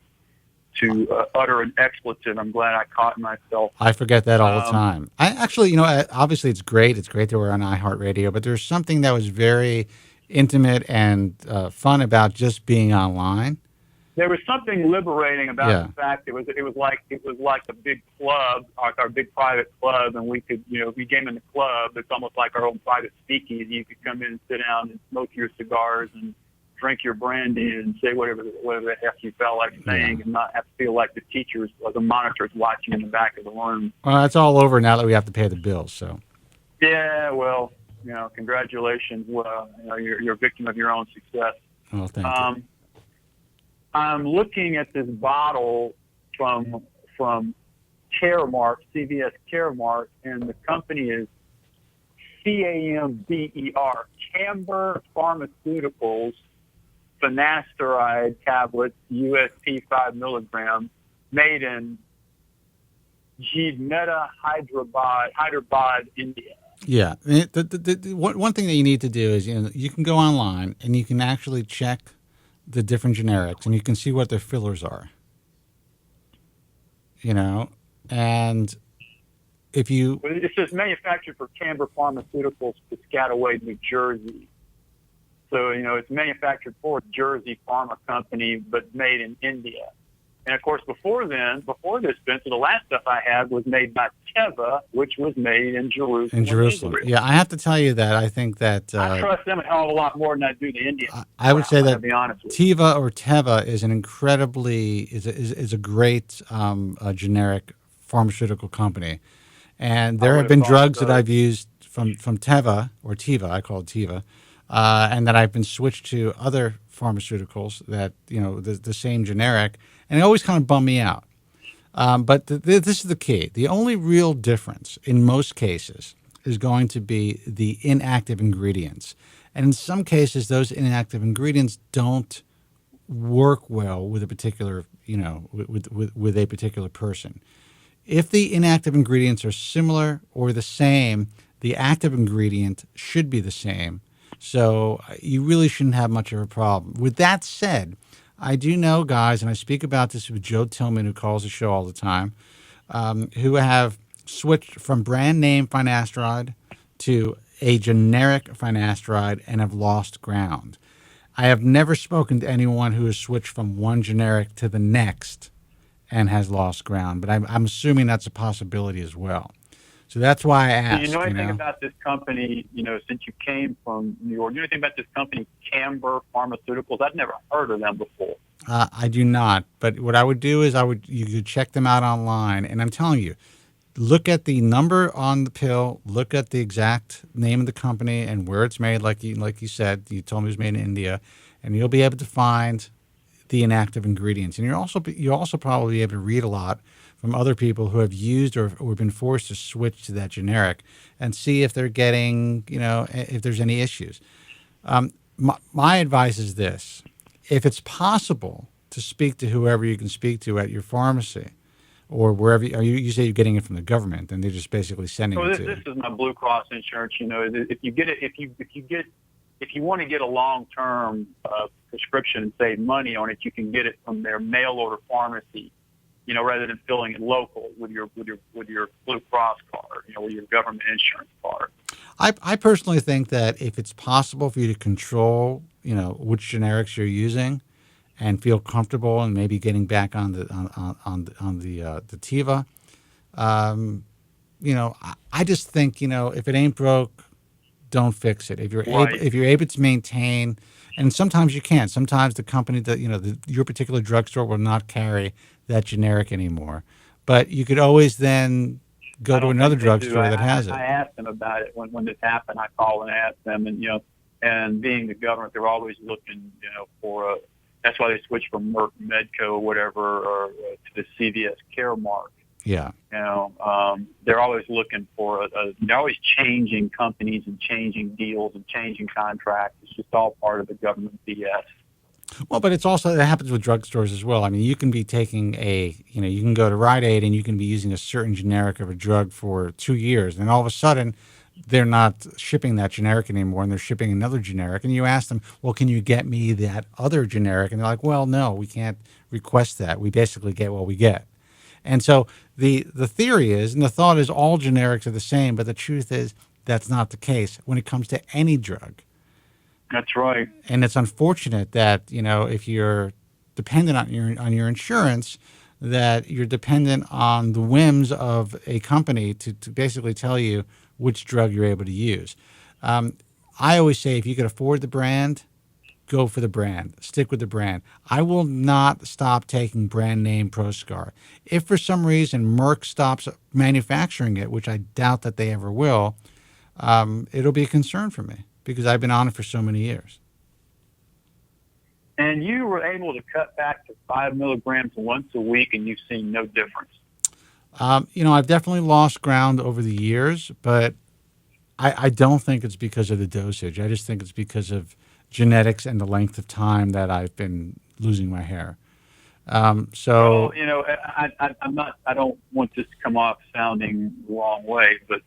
utter an expletive. I'm glad I caught myself. I forget that all the time. I actually, obviously it's great. It's great that we're on iHeartRadio, but there's something that was very intimate and fun about just being online. There was something liberating about Yeah. the fact it was like a big club, like our big private club, and we could, if you came in the club, it's almost like our own private speakeasy. You could come in and sit down and smoke your cigars and drink your brandy and say whatever the heck you felt like saying, and not have to feel like the teachers or the monitors watching in the back of the room. Well, it's all over now that we have to pay the bills. So. Yeah, well, congratulations. You're a victim of your own success. Well, thank you. I'm looking at this bottle from Caremark, CVS Caremark, and the company is CAMBER, Camber Pharmaceuticals, finasteride tablets, USP 5 milligrams, made in Jeevmeta, Hyderabad, India. Yeah. The one thing that you need to do is, you can go online and you can actually check the different generics and you can see what their fillers are. And if you... It says manufactured for Camber Pharmaceuticals, Piscataway, New Jersey. So, it's manufactured for Jersey Pharma Company, but made in India. And, of course, before this, Spencer, the last stuff I had was made by Teva, which was made in Jerusalem. In Jerusalem. Yeah, I have to tell you that I think that... I trust them a hell of a lot more than I do the Indian. I would say that be honest with you. Teva is an incredibly... is a great generic pharmaceutical company. And there have been drugs that I've used from Teva, or Teva, I call it Teva, and that I've been switched to other pharmaceuticals that, the same generic, and it always kind of bummed me out. But this is the key. The only real difference in most cases is going to be the inactive ingredients. And in some cases, those inactive ingredients don't work well with a particular, with a particular person. If the inactive ingredients are similar or the same, the active ingredient should be the same. So you really shouldn't have much of a problem. With that said, I do know guys, and I speak about this with Joe Tillman, who calls the show all the time, who have switched from brand name finasteride to a generic finasteride and have lost ground. I have never spoken to anyone who has switched from one generic to the next and has lost ground, but I'm assuming that's a possibility as well. So that's why I asked. Do you know anything about this company, since you came from New York? Do you know anything about this company, Camber Pharmaceuticals? I've never heard of them before. I do not, but what I would do is you could check them out online, and I'm telling you, look at the number on the pill, look at the exact name of the company and where it's made, like you said. You told me it was made in India, and you'll be able to find the inactive ingredients. And you'll also probably be able to read a lot from other people who have used or been forced to switch to that generic and see if they're getting, if there's any issues. My advice is this. If it's possible to speak to whoever you can speak to at your pharmacy or wherever, you say you're getting it from the government and they're just basically sending it to you. This is my Blue Cross insurance. If you want to get a long-term prescription and save money on it, you can get it from their mail order pharmacy, rather than filling it local with your Blue Cross card, with your government insurance card. I personally think that if it's possible for you to control, which generics you're using, and feel comfortable, and maybe getting back on the Teva, I just think if it ain't broke, don't fix it. If you're able to maintain, and sometimes you can't. Sometimes the company that your particular drugstore will not carry that generic anymore, but you could always then go to another drugstore that has it. I asked them about it when this happened. I called and asked them, and being the government, they're always looking, for that's why they switched from Merck Medco or whatever or to the CVS Caremark. Yeah. They're always looking for they're always changing companies and changing deals and changing contracts. It's just all part of the government BS. Well, but it's also, that happens with drugstores as well. I mean, you can be taking you can go to Rite Aid and you can be using a certain generic of a drug for 2 years. And all of a sudden, they're not shipping that generic anymore and they're shipping another generic. And you ask them, well, can you get me that other generic? And they're like, well, no, we can't request that. We basically get what we get. And so the theory is, and the thought is, all generics are the same, but the truth is that's not the case when it comes to any drug. That's right. And it's unfortunate that, if you're dependent on your insurance, that you're dependent on the whims of a company to basically tell you which drug you're able to use. I always say, if you can afford the brand, go for the brand. Stick with the brand. I will not stop taking brand name Proscar. If for some reason Merck stops manufacturing it, which I doubt that they ever will, it'll be a concern for me because I've been on it for so many years. And you were able to cut back to 5 milligrams once a week, and you've seen no difference. I've definitely lost ground over the years, but I don't think it's because of the dosage. I just think it's because of genetics and the length of time that I've been losing my hair. I don't want this to come off sounding the wrong way, but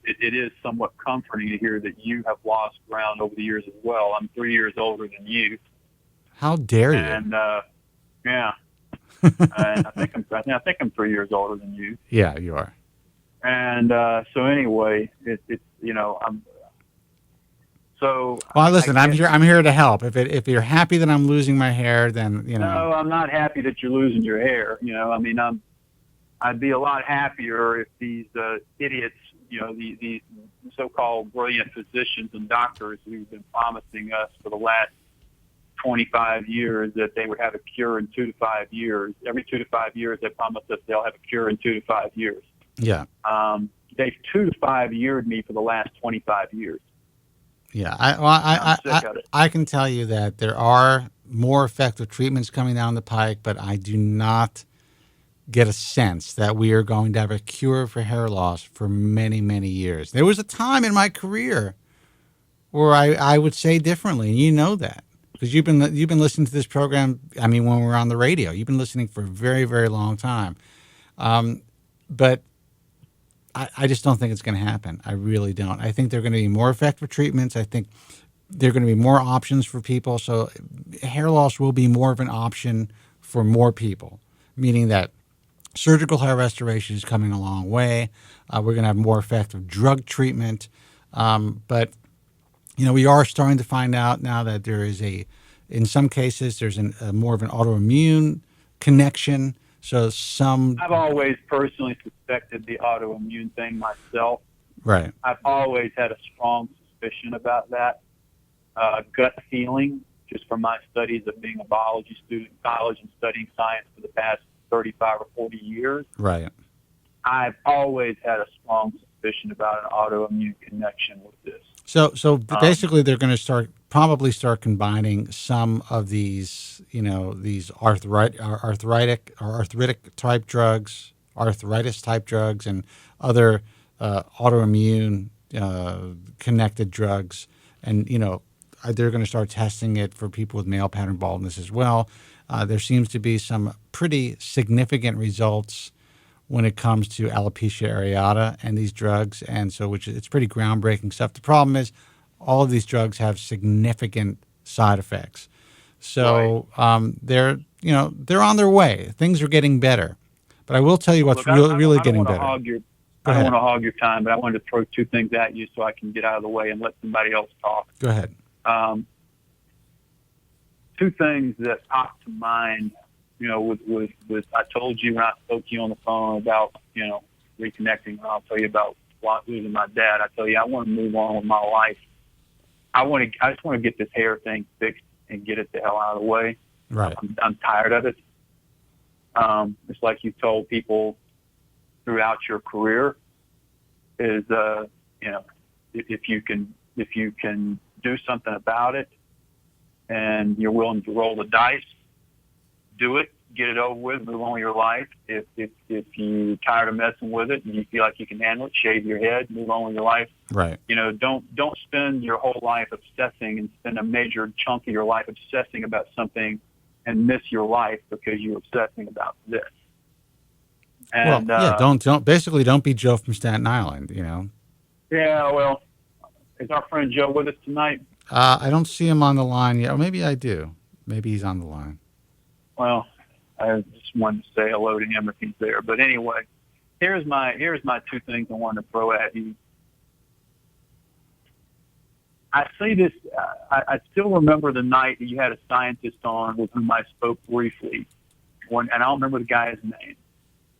it is somewhat comforting to hear that you have lost ground over the years as well. I'm 3 years older than you. How dare you? And yeah, and I think I'm 3 years older than you. Yeah, you are. And so anyway, I'm. So well, listen, I'm here to help. If you're happy that I'm losing my hair, then No, I'm not happy that you're losing your hair. I'd be a lot happier if these idiots, these so-called brilliant physicians and doctors who've been promising us for the last 25 years that they would have a cure in 2 to 5 years. Every 2 to 5 years, they promise us they'll have a cure in 2 to 5 years. Yeah. They've 2 to 5 yeared me for the last 25 years. Yeah, I can tell you that there are more effective treatments coming down the pike, but I do not get a sense that we are going to have a cure for hair loss for many, many years. There was a time in my career where I would say differently, and you know that because you've been listening to this program. I mean, when we're on the radio, you've been listening for a very, very long time. But I just don't think it's going to happen. I really don't. I think there are going to be more effective treatments. I think there are going to be more options for people. So hair loss will be more of an option for more people, meaning that surgical hair restoration is coming a long way. We're going to have more effective drug treatment. But, we are starting to find out now that there is in some cases, there's more of an autoimmune connection. So I've always personally suspected the autoimmune thing myself. Right. I've always had a strong suspicion about that. Gut feeling, just from my studies of being a biology student in college and studying science for the past 35 or 40 years. Right. I've always had a strong suspicion about an autoimmune connection with this. So basically, they're going to probably start combining some of these, these arthritic type drugs, arthritis type drugs, and other autoimmune connected drugs, and they're going to start testing it for people with male pattern baldness as well. There seems to be some pretty significant results when it comes to alopecia areata and these drugs, and so it's pretty groundbreaking stuff. The problem is all of these drugs have significant side effects. So they're on their way. Things are getting better. But I will tell you what's really getting better. I don't want to hog your time, but I wanted to throw two things at you so I can get out of the way and let somebody else talk. Go ahead. Two things that pop to mind, with I told you when I spoke to you on the phone about, reconnecting, and I'll tell you about losing my dad. I tell you, I want to move on with my life. I just want to get this hair thing fixed and get it the hell out of the way. Right. I'm tired of it. It's like you told people throughout your career is, if you can do something about it and you're willing to roll the dice, do it, get it over with, move on with your life. If you're tired of messing with it and you feel like you can handle it, shave your head, move on with your life. Right. Don't spend your whole life obsessing and spend a major chunk of your life obsessing about something and miss your life because you're obsessing about this. And, don't be Joe from Staten Island, Yeah, well, is our friend Joe with us tonight? I don't see him on the line yet. Or maybe I do. Maybe he's on the line. Well, I just wanted to say hello to him if he's there. But anyway, here's my two things I wanted to throw at you. I see this. I still remember the night that you had a scientist on with whom I spoke briefly, and I don't remember the guy's name.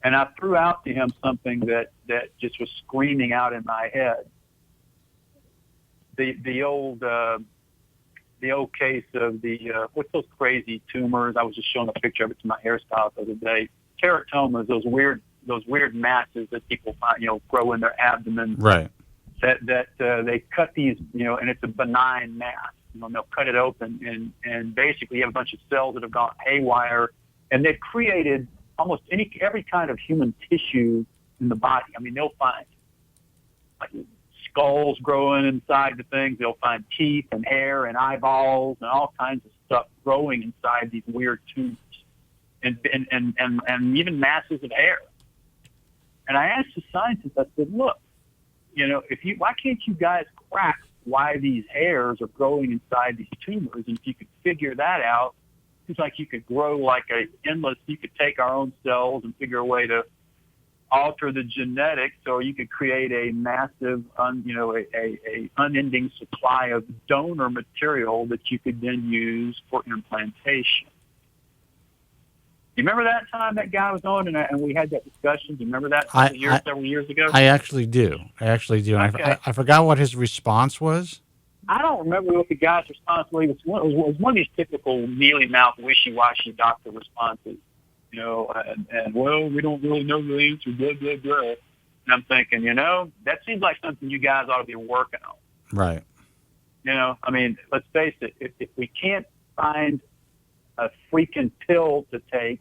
And I threw out to him something that just was screaming out in my head. The old case of what's those crazy tumors? I was just showing a picture of it to my hairstylist the other day. Teratomas, those weird masses that people find, grow in their abdomen. Right. That they cut these, and it's a benign mass. They'll cut it open and basically you have a bunch of cells that have gone haywire, and they've created almost every kind of human tissue in the body. I mean, they'll find like skulls growing inside the things. They'll find teeth and hair and eyeballs and all kinds of stuff growing inside these weird tumors, and even masses of hair. And I asked the scientist, I said, look, why can't you guys crack why these hairs are growing inside these tumors? And if you could figure that out, it's like you could grow like you could take our own cells and figure a way to alter the genetics, or you could create a massive, a unending supply of donor material that you could then use for implantation. You remember that time that guy was on and we had that discussion? Do you remember that several years ago? I actually do. Okay. I forgot what his response was. I don't remember what the guy's response was. It was one of these typical mealy-mouthed, wishy-washy doctor responses. And well, we don't really know the answer, blah, blah, blah. And I'm thinking, that seems like something you guys ought to be working on. Right. I mean, let's face it, if we can't find a freaking pill to take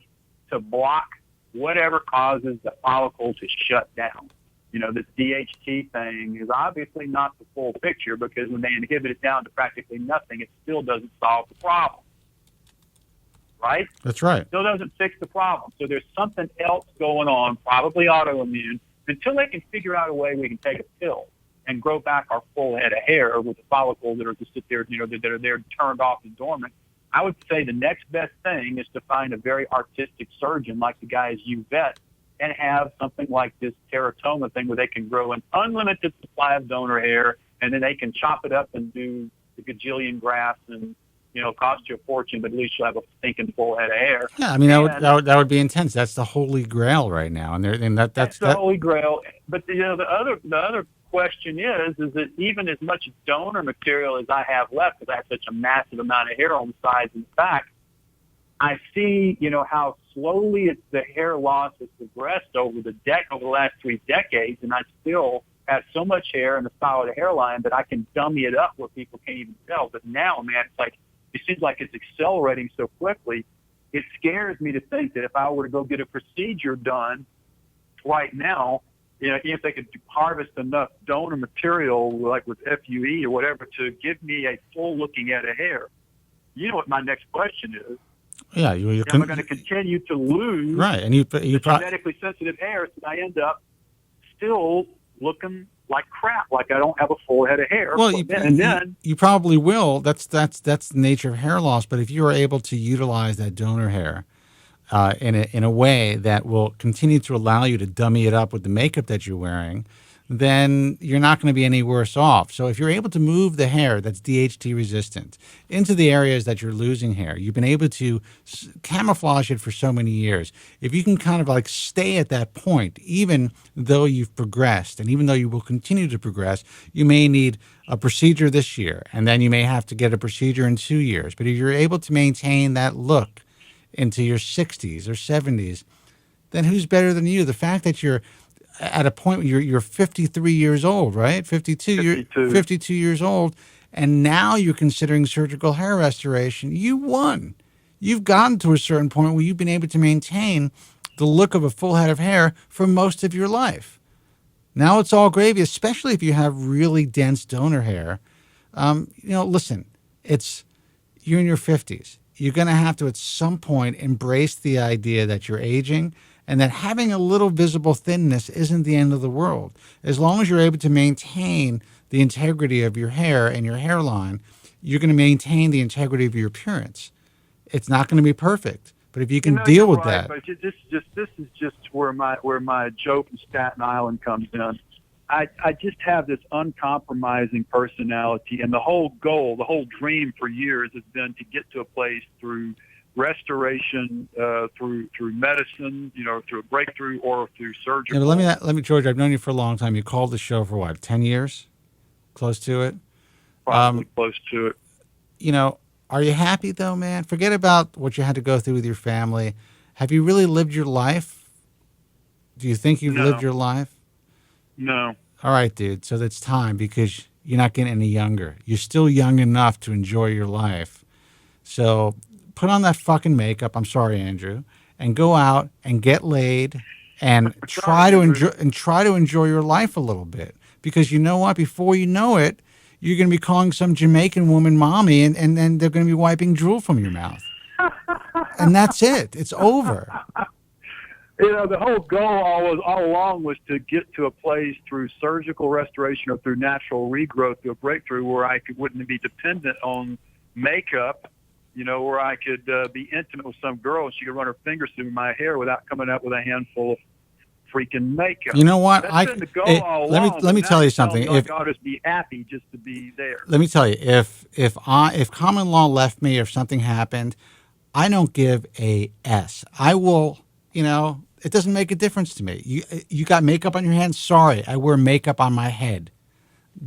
to block whatever causes the follicle to shut down. This DHT thing is obviously not the full picture, because when they inhibit it down to practically nothing, it still doesn't solve the problem. Right? That's right. Still doesn't fix the problem. So there's something else going on, probably autoimmune, until they can figure out a way we can take a pill and grow back our full head of hair with the follicles that are just sit there, that are there turned off and dormant. I would say the next best thing is to find a very artistic surgeon like the guys you vet and have something like this teratoma thing where they can grow an unlimited supply of donor hair, and then they can chop it up and do the gajillion grafts and, cost you a fortune, but at least you'll have a stinking full head of hair. Yeah, I mean, that would be intense. That's the holy grail right now, and that's the holy grail. But the other question is that even as much donor material as I have left, because I have such a massive amount of hair on the sides and back, I see, how slowly the hair loss has progressed over the last 3 decades, and I still have so much hair and a solid hairline that I can dummy it up where people can't even tell. But now, man, it seems like it's accelerating so quickly. It scares me to think that if I were to go get a procedure done right now, if they could harvest enough donor material, like with FUE or whatever, to give me a full-looking head of hair, you know what my next question is? Yeah, am I going to continue to lose and you genetically sensitive hair so I end up still looking like crap, like I don't have a full head of hair? Well, you probably will. That's the nature of hair loss. But if you are able to utilize that donor hair in a way that will continue to allow you to dummy it up with the makeup that you're wearing, then you're not going to be any worse off. So if you're able to move the hair that's DHT resistant into the areas that you're losing hair, you've been able to camouflage it for so many years. If you can kind of like stay at that point, even though you've progressed and even though you will continue to progress, you may need a procedure this year, and then you may have to get a procedure in 2 years. But if you're able to maintain that look into your 60s or 70s, then who's better than you? The fact that you're at a point where you're 53 years old, right? 52 years old, and now you're considering surgical hair restoration. You won. You've gotten to a certain point where you've been able to maintain the look of a full head of hair for most of your life. Now it's all gravy, especially if you have really dense donor hair. Listen, you're in your 50s. You're going to have to, at some point, embrace the idea that you're aging and that having a little visible thinness isn't the end of the world. As long as you're able to maintain the integrity of your hair and your hairline, you're going to maintain the integrity of your appearance. It's not going to be perfect, but if you can deal with that. But this is just where my joke in Staten Island comes in. I just have this uncompromising personality, and the whole goal, the whole dream for years has been to get to a place through restoration, through medicine, through a breakthrough or through surgery. Yeah, but let me, George. I've known you for a long time. You called the show for what, 10 years? Close to it. Probably close to it. Are you happy though, man? Forget about what you had to go through with your family. Have you really lived your life? Do you think you've lived your life? No. All right, dude. So that's time, because you're not getting any younger. You're still young enough to enjoy your life. So put on that fucking makeup. I'm sorry, Andrew, and go out and get laid and try to enjoy your life a little bit. Because you know what? Before you know it, you're going to be calling some Jamaican woman mommy, and then they're going to be wiping drool from your mouth. And that's it. It's over. The whole goal all along was to get to a place through surgical restoration or through natural regrowth, through a breakthrough where I wouldn't be dependent on makeup, where I could be intimate with some girl and she could run her fingers through my hair without coming up with a handful of freaking makeup. You know what? That's been the goal all along, let me tell you something. I ought to be happy just to be there. Let me tell you, if common law left me, if something happened, I don't give a S. I will, it doesn't make a difference to me. You got makeup on your hands? Sorry, I wear makeup on my head.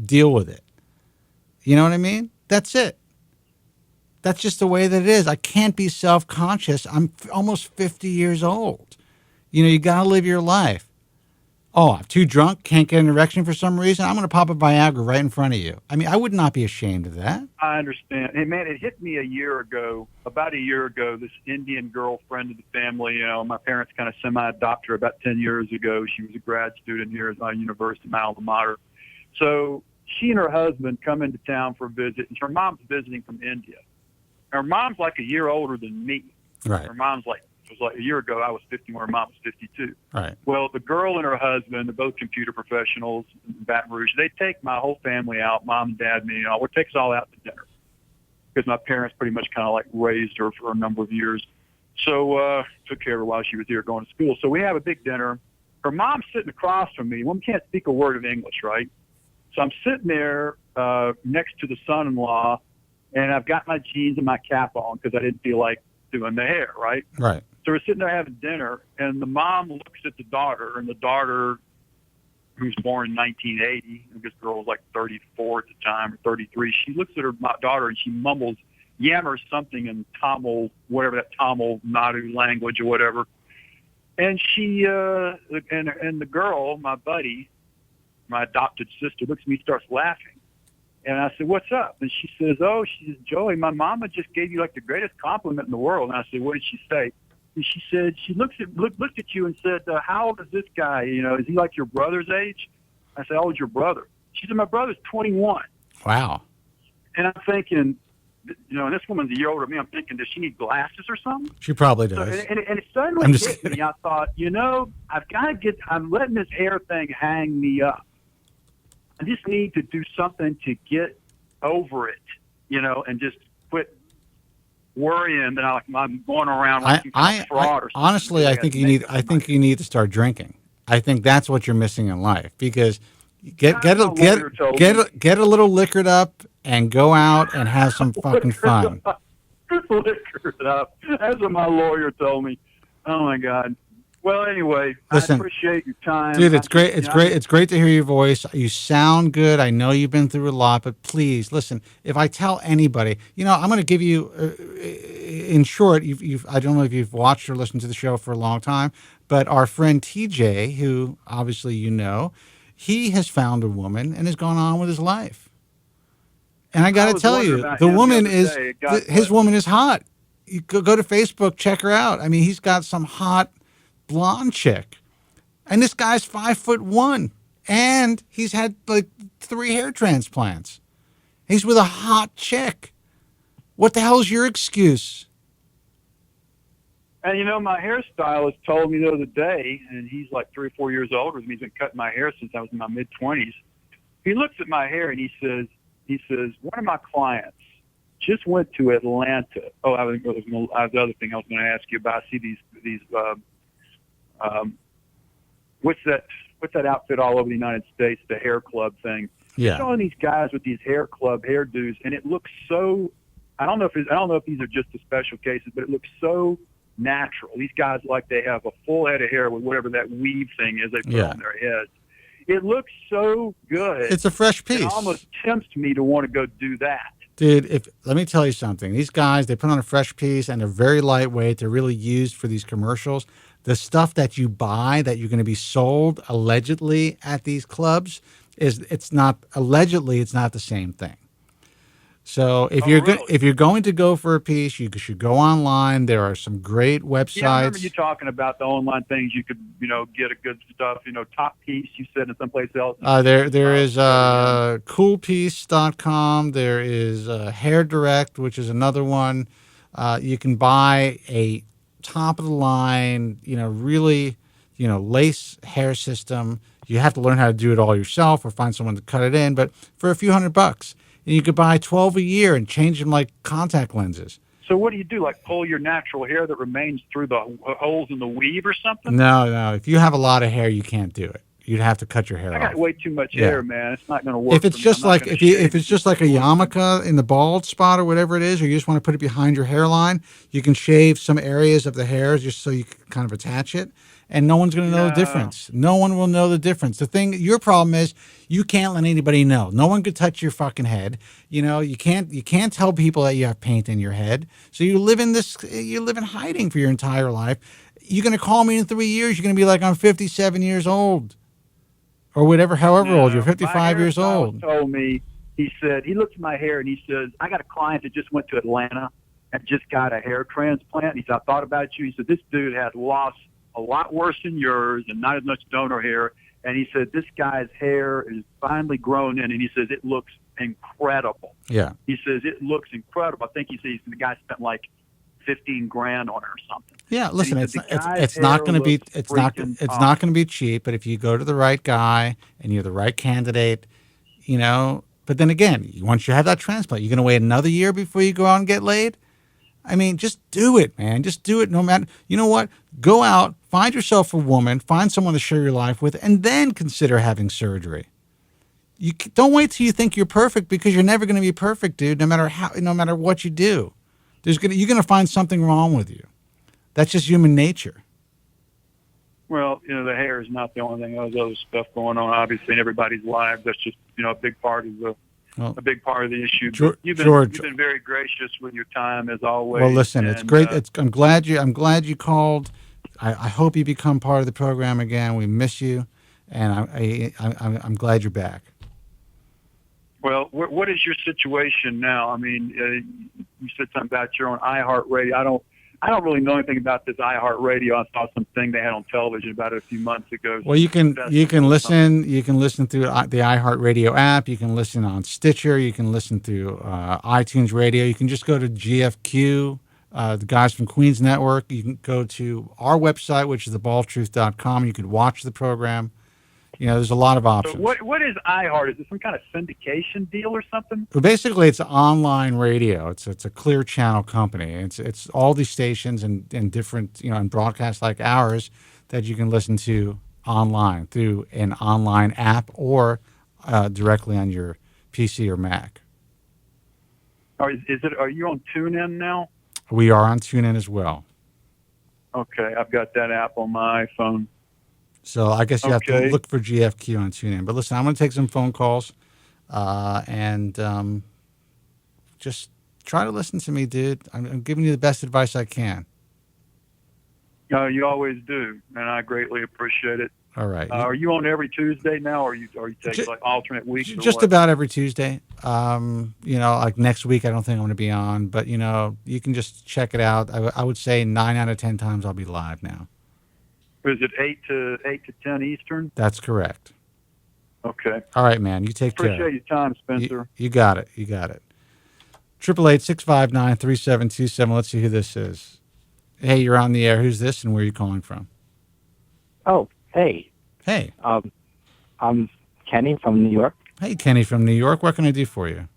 Deal with it. You know what I mean? That's it. That's just the way that it is. I can't be self-conscious. I'm almost 50 years old. You got to live your life. Oh, I'm too drunk, can't get an erection for some reason. I'm going to pop a Viagra right in front of you. I mean, I would not be ashamed of that. I understand. Hey, man, it hit me about a year ago, this Indian girl friend of the family. My parents kind of semi-adopted her about 10 years ago. She was a grad student here at my university, my alma mater. So she and her husband come into town for a visit, and her mom's visiting from India. Her mom's like a year older than me. Right. Her mom's it was like a year ago, I was 51, her mom was 52. Right. Well, the girl and her husband, they're both computer professionals in Baton Rouge. They take my whole family out, mom and dad, me, we take us all out to dinner because my parents pretty much kind of like raised her for a number of years. So took care of her while she was here going to school. So we have a big dinner. Her mom's sitting across from me. Woman can't speak a word of English, right? So I'm sitting there next to the son-in-law, and I've got my jeans and my cap on because I didn't feel like doing the hair, right? Right. So we're sitting there having dinner, and the mom looks at the daughter, and the daughter, who's born in 1980, and this girl was like 34 at the time, or 33, she looks at her daughter, and she yammers something in Tamil, whatever that Tamil Nadu language or whatever. And she, and the girl, my buddy, my adopted sister, looks at me, starts laughing. And I said, "What's up?" And she says, "Joey, my mama just gave you like the greatest compliment in the world." And I said, "What did she say?" And she said, she looked at you and said, "How old is this guy? Is he like your brother's age?" I said, "How old's your brother?" She said, "My brother's 21. Wow. And I'm thinking, and this woman's a year older than me. I'm thinking, does she need glasses or something? She probably does. So, and it suddenly hit me. I thought, I've got to I'm letting this hair thing hang me up. I just need to do something to get over it, and just quit worrying that I'm going around looking for fraud or something. Honestly, I think you need to start drinking. I think that's what you're missing in life, because get a little liquored up and go out and have some fucking fun. Just liquored up. That's what my lawyer told me. Oh my God. Well, anyway, listen, I appreciate your time, dude. It's great. It's great to hear your voice. You sound good. I know you've been through a lot, but please listen. If I tell anybody, I'm going to give you, in short, I don't know if you've watched or listened to the show for a long time, but our friend TJ, who obviously he has found a woman and has gone on with his life. And I got to tell you, the woman his woman is hot. You go to Facebook, check her out. I mean, he's got some hot blonde chick, and this guy's 5'1", and he's had like 3 hair transplants. He's with a hot chick. What the hell's your excuse? And my hairstylist told me the other day, and he's like 3 or 4 years older than me. He's been cutting my hair since I was in my mid-20s. He looks at my hair and he says, one of my clients just went to Atlanta. Oh, the other thing I was going to ask you about. I see these what's that outfit all over the United States, the hair club thing? Yeah. Showing these guys with these hair club hairdos, and it looks so. I don't know if these are just the special cases, but it looks so natural. These guys like they have a full head of hair with whatever that weave thing is they put on their heads. It looks so good. It's a fresh piece. It almost tempts me to want to go do that. Dude, let me tell you something. These guys, they put on a fresh piece, and they're very lightweight. They're really used for these commercials. The stuff that you buy that you're going to be sold allegedly at these clubs it's not the same thing. So if you're going to go for a piece, you should go online. There are some great websites. Yeah, I remember you talking about the online things you could get a good stuff. Top Piece you said in someplace else. There is coolpiece.com. There is Hair Direct, which is another one. You can buy a top of the line, really, lace hair system. You have to learn how to do it all yourself or find someone to cut it in, but for a few $100. And you could buy 12 a year and change them like contact lenses. So what do you do? Like pull your natural hair that remains through the holes in the weave or something? No. If you have a lot of hair, you can't do it. You'd have to cut your hair off. I got way too much hair, man. It's not going to work. If it's just like if it's just like a yarmulke in the bald spot or whatever it is, or you just want to put it behind your hairline, you can shave some areas of the hair just so you can kind of attach it, and no one's going to know the difference. No one will know the difference. Your problem is you can't let anybody know. No one could touch your fucking head. You can't tell people that you have paint in your head. So you live in hiding for your entire life. You're going to call me in 3 years. You're going to be like, I'm 57 years old. or whatever, however old you're, No, my 55 years hairstylist old. told me, he said, he looked at my hair and he says, I got a client that just went to Atlanta and just got a hair transplant. He said, I thought about you. He said, this dude had loss a lot worse than yours and not as much donor hair. And he said, this guy's hair is finally grown in, and he says, it looks incredible. Yeah. He says, it looks incredible. I think he says the guy spent like 15 grand on it or something. Yeah, listen, And he said, it's not going to be it's not going to be cheap, but if you go to the right guy and you're the right candidate, you know, but then again, once you have that transplant, you're going to wait another year before you go out and get laid? I mean, just do it, man. Just do it no matter. You know what? Go out, find yourself a woman, find someone to share your life with, and then consider having surgery. You don't wait till you think you're perfect, because you're never going to be perfect, dude. No matter what you do, you're going to find something wrong with you. That's just human nature. Well, you know, the hair is not the only thing. There's other stuff going on, obviously, in everybody's lives. That's just, you know, a big part of the issue. George, You've been very gracious with your time, as always. Well, listen, it's great. I'm glad you called. I hope you become part of the program again. We miss you, and I'm glad you're back. Well, what is your situation now? I mean, you said something about you're on iHeartRadio. I don't really know anything about this iHeartRadio. I saw something they had on television about it a few months ago. Well, you can listen through the iHeartRadio app. You can listen on Stitcher. You can listen through iTunes Radio. You can just go to GFQ, the guys from Queens Network. You can go to our website, which is thebaldtruth.com. You could watch the program. You know, there's a lot of options. So what is iHeart? Is it some kind of syndication deal or something? Well, basically, it's online radio. It's a clear channel company. It's all these stations and different, you know, and broadcasts like ours that you can listen to online through an online app or directly on your PC or Mac. Or are you on TuneIn now? We are on TuneIn as well. Okay, I've got that app on my iPhone. So I guess you have to look for GFQ on TuneIn. But listen, I'm going to take some phone calls, and just try to listen to me, dude. I'm giving you the best advice I can. You always do, and I greatly appreciate it. All right. Are you on every Tuesday now, or you take like alternate weeks? Just about every Tuesday. You know, like next week, I don't think I'm going to be on, but you know, you can just check it out. I would say 9 out of 10 times I'll be live now. Is it 8 to 10 Eastern? That's correct. Okay. All right, man. You take care. Appreciate your time, Spencer. You got it. 888-659-3727. Let's see who this is. Hey, you're on the air. Who's this, and where are you calling from? Oh, hey. Hey. I'm Kenny from New York. Hey, Kenny from New York. What can I do for you?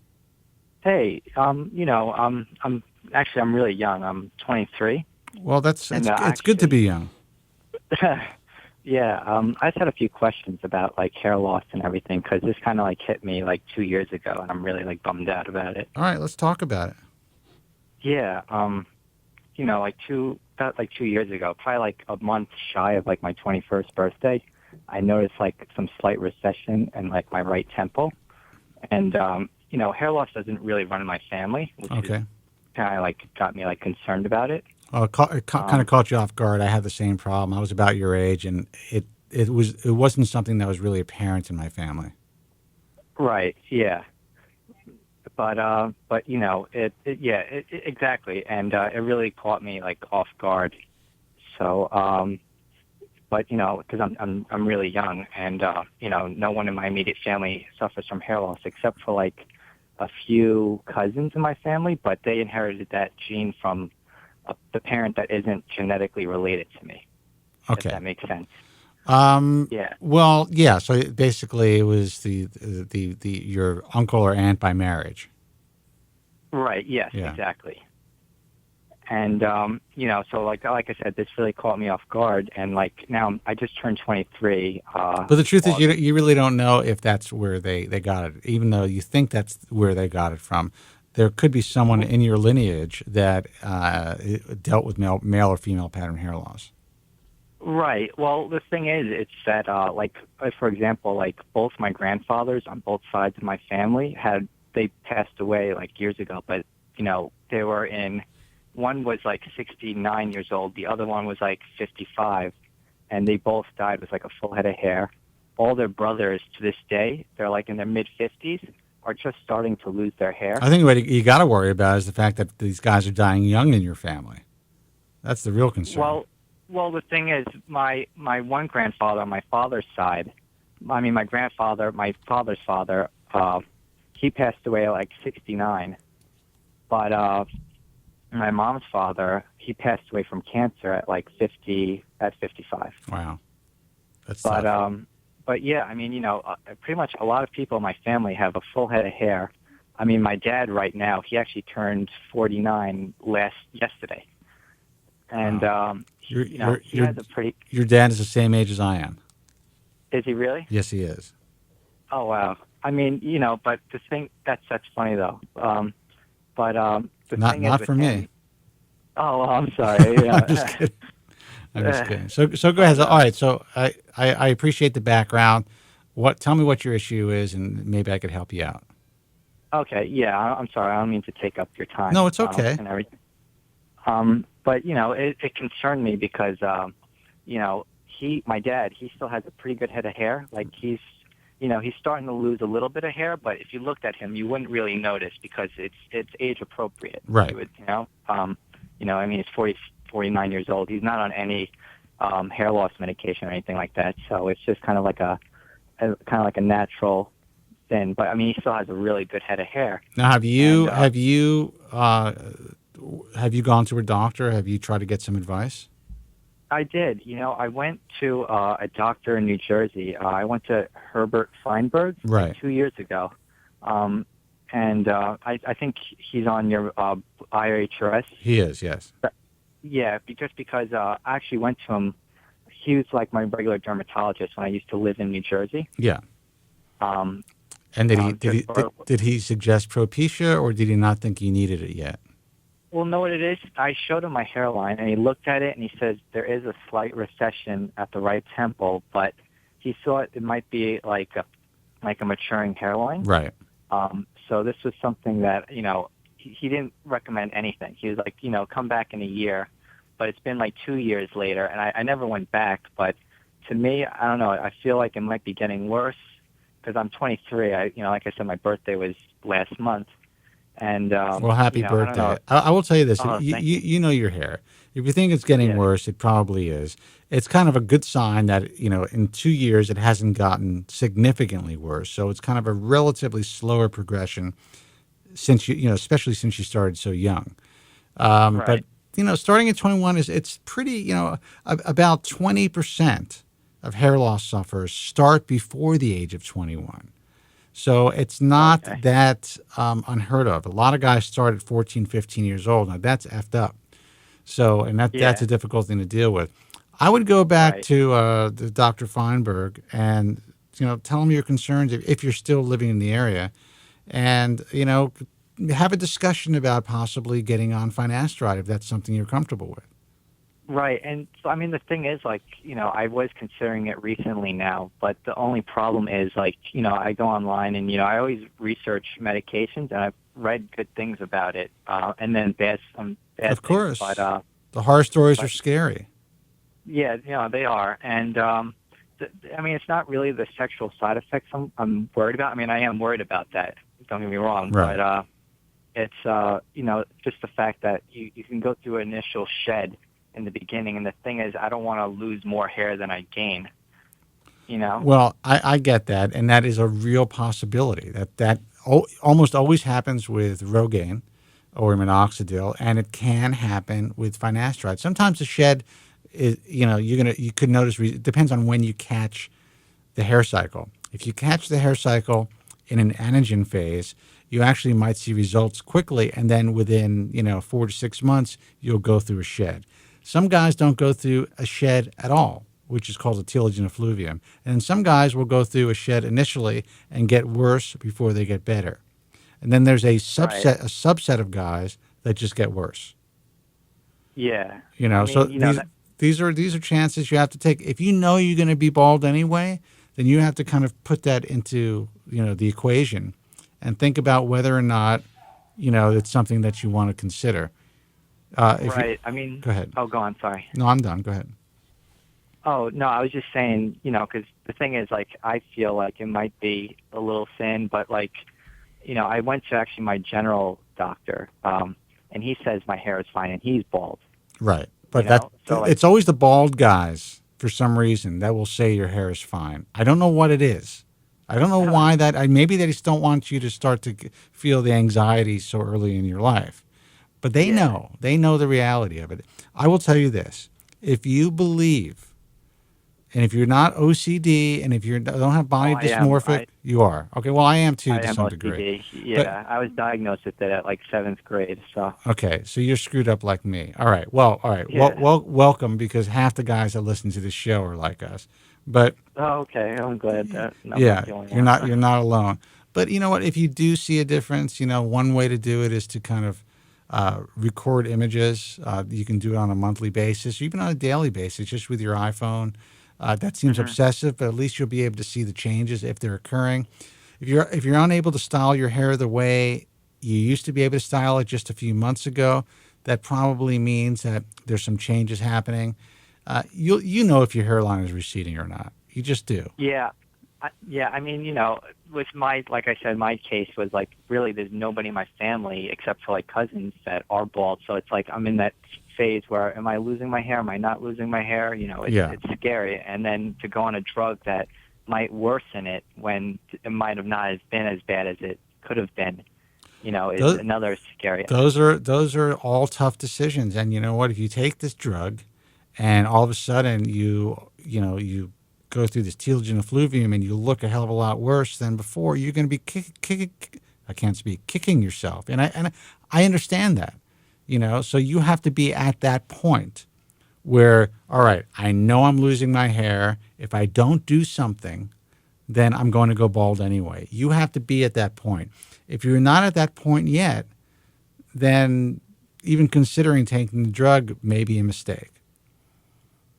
Hey, you know, I'm really young. I'm 23. Well, it's good to be young. Yeah, I just had a few questions about like hair loss and everything, because this kind of like hit me like 2 years ago, and I'm really like bummed out about it. All right, let's talk about it. Yeah, you know, about 2 years ago, probably like a month shy of like my 21st birthday, I noticed like some slight recession in like my right temple, and you know, hair loss doesn't really run in my family, which is kind of like got me like concerned about it. Oh, it kind of caught you off guard. I had the same problem. I was about your age, and it wasn't something that was really apparent in my family. Right. Yeah. But you know, exactly, and it really caught me like off guard. So, but you know, because I'm really young, and you know, no one in my immediate family suffers from hair loss except for like a few cousins in my family, but they inherited that gene from the parent that isn't genetically related to me. Okay. If that makes sense. Yeah. Well, yeah. So basically, it was the your uncle or aunt by marriage. Right. Yes. Yeah. Exactly. And you know, so like I said, this really caught me off guard, and like now I just turned 23. But the truth is, you really don't know if that's where they got it, even though you think that's where they got it from. There could be someone in your lineage that dealt with male or female pattern hair loss. Right. Well, the thing is, it's that, like, for example, like both my grandfathers on both sides of my family they passed away like years ago, but, you know, they were one was like 69 years old, the other one was like 55, and they both died with like a full head of hair. all their brothers to this day, they're like in their mid-50s, are just starting to lose their hair. I think what you got to worry about is the fact that these guys are dying young in your family. That's the real concern. Well, the thing is, my one grandfather on my father's side, my grandfather, my father's father, he passed away at like 69. But my mom's father, he passed away from cancer at like 55. Wow. That's tough. But yeah, I mean, pretty much a lot of people in my family have a full head of hair. I mean, my dad right now, he actually turned 49 yesterday. And, Wow. he has a pretty... Your dad is the same age as I am. Is he really? Yes, he is. Oh, wow. I mean, but the thing, that's funny though. But the thing is Not with for him, me. Oh, well, I'm sorry. I'm just kidding. I'm just kidding. So go ahead. All right. So I appreciate the background. Tell me what your issue is, and maybe I could help you out. Okay. Yeah. I'm sorry. I don't mean to take up your time. No, it's okay. And everything. But it concerned me because my dad, he still has a pretty good head of hair. Like he's starting to lose a little bit of hair, but if you looked at him, you wouldn't really notice because it's age appropriate. Right. I mean, he's 49 years old. He's not on any hair loss medication or anything like that. So it's just kind of like a natural thing. But I mean, he still has a really good head of hair. Now, have you gone to a doctor? Have you tried to get some advice? I did. I went to a doctor in New Jersey. I went to Herbert Feinberg Right. 2 years ago. And I think he's on your IHRS. He is, yes. Yeah, just because I actually went to him. He was like my regular dermatologist when I used to live in New Jersey. Yeah. And did he suggest Propecia, or did he not think you needed it yet? Well, know what it is? I showed him my hairline, and he looked at it, and he says there is a slight recession at the right temple, but he thought it might be like a maturing hairline. Right. So this was something that, he didn't recommend anything. He was like, come back in a year. But it's been like 2 years later, and I never went back. But to me, I don't know. I feel like it might be getting worse because I'm 23. Like I said, my birthday was last month. And well, happy birthday. I will tell you this. You know your hair. If you think it's getting worse, it probably is. It's kind of a good sign that, in 2 years it hasn't gotten significantly worse. So it's kind of a relatively slower progression since especially since you started so young. Right. But, starting at 21 it's pretty, about 20% of hair loss sufferers start before the age of 21. So it's not that unheard of. A lot of guys start at 14, 15 years old. Now, that's effed up. So, and that's a difficult thing to deal with. I would go back to the Dr. Feinberg and, tell him your concerns if you're still living in the area. And, have a discussion about possibly getting on finasteride if that's something you're comfortable with. Right. And so, I mean, the thing is, I was considering it recently now, but the only problem is, I go online and, I always research medications, and I've read good things about it, and then some bad Of course. things. But, the horror stories are scary. Yeah, they are. And, it's not really the sexual side effects I'm worried about. I mean, I am worried about that. Don't get me wrong. Right. But it's, just the fact that you can go through an initial shed in the beginning, and the thing is, I don't want to lose more hair than I gain. Well, I get that, and that is a real possibility. That almost always happens with Rogaine or minoxidil, and it can happen with finasteride. Sometimes the shed is, you could notice. It depends on when you catch the hair cycle. If you catch the hair cycle in an anagen phase, you actually might see results quickly, and then within 4 to 6 months, you'll go through a shed. Some guys don't go through a shed at all, which is called a telogen effluvium. And some guys will go through a shed initially and get worse before they get better. And then there's a subset of guys that just get worse. Yeah. These are chances you have to take. If you know you're going to be bald anyway, then you have to kind of put that into, the equation and think about whether or not, it's something that you want to consider. Go ahead. Oh, go on. Sorry. No, I'm done. Go ahead. Oh, no, I was just saying, because the thing is, like, I feel like it might be a little thin, but, like, I went to actually my general doctor, and he says my hair is fine, and he's bald. Right. But So, like, it's always the bald guys, for some reason, that will say your hair is fine. I don't know what it is. I don't know why maybe they just don't want you to start to feel the anxiety so early in your life. But they know the reality of it. I will tell you this. If you believe, and if you're not OCD, and if you don't have body dysmorphic, you are. Okay, well, I am too, I to am some OCD. degree. Yeah, I was diagnosed with it at like 7th grade. So Okay, so you're screwed up like me. All right. Well, all right. Yeah. Well, welcome, because half the guys that listen to this show are like us. But okay, I'm glad that I'm yeah, not the only you're one. not alone. But you know what? If you do see a difference, one way to do it is to kind of record images. You can do it on a monthly basis, or even on a daily basis, just with your iPhone. That seems obsessive, but at least you'll be able to see the changes if they're occurring. If you're unable to style your hair the way you used to be able to style it just a few months ago, that probably means that there's some changes happening. You know if your hairline is receding or not. You just do. Yeah. I mean, with like I said, my case was like really there's nobody in my family except for like cousins that are bald. So it's like I'm in that phase where am I losing my hair? Am I not losing my hair? It's scary. And then to go on a drug that might worsen it when it might have not been as bad as it could have been, is another scary. Those are all tough decisions. And you know what? If you take this drug and all of a sudden you go through this telogen effluvium and you look a hell of a lot worse than before, you're going to be kicking yourself. And I understand that, so you have to be at that point where, all right, I know I'm losing my hair. If I don't do something, then I'm going to go bald anyway. You have to be at that point. If you're not at that point yet, then even considering taking the drug may be a mistake.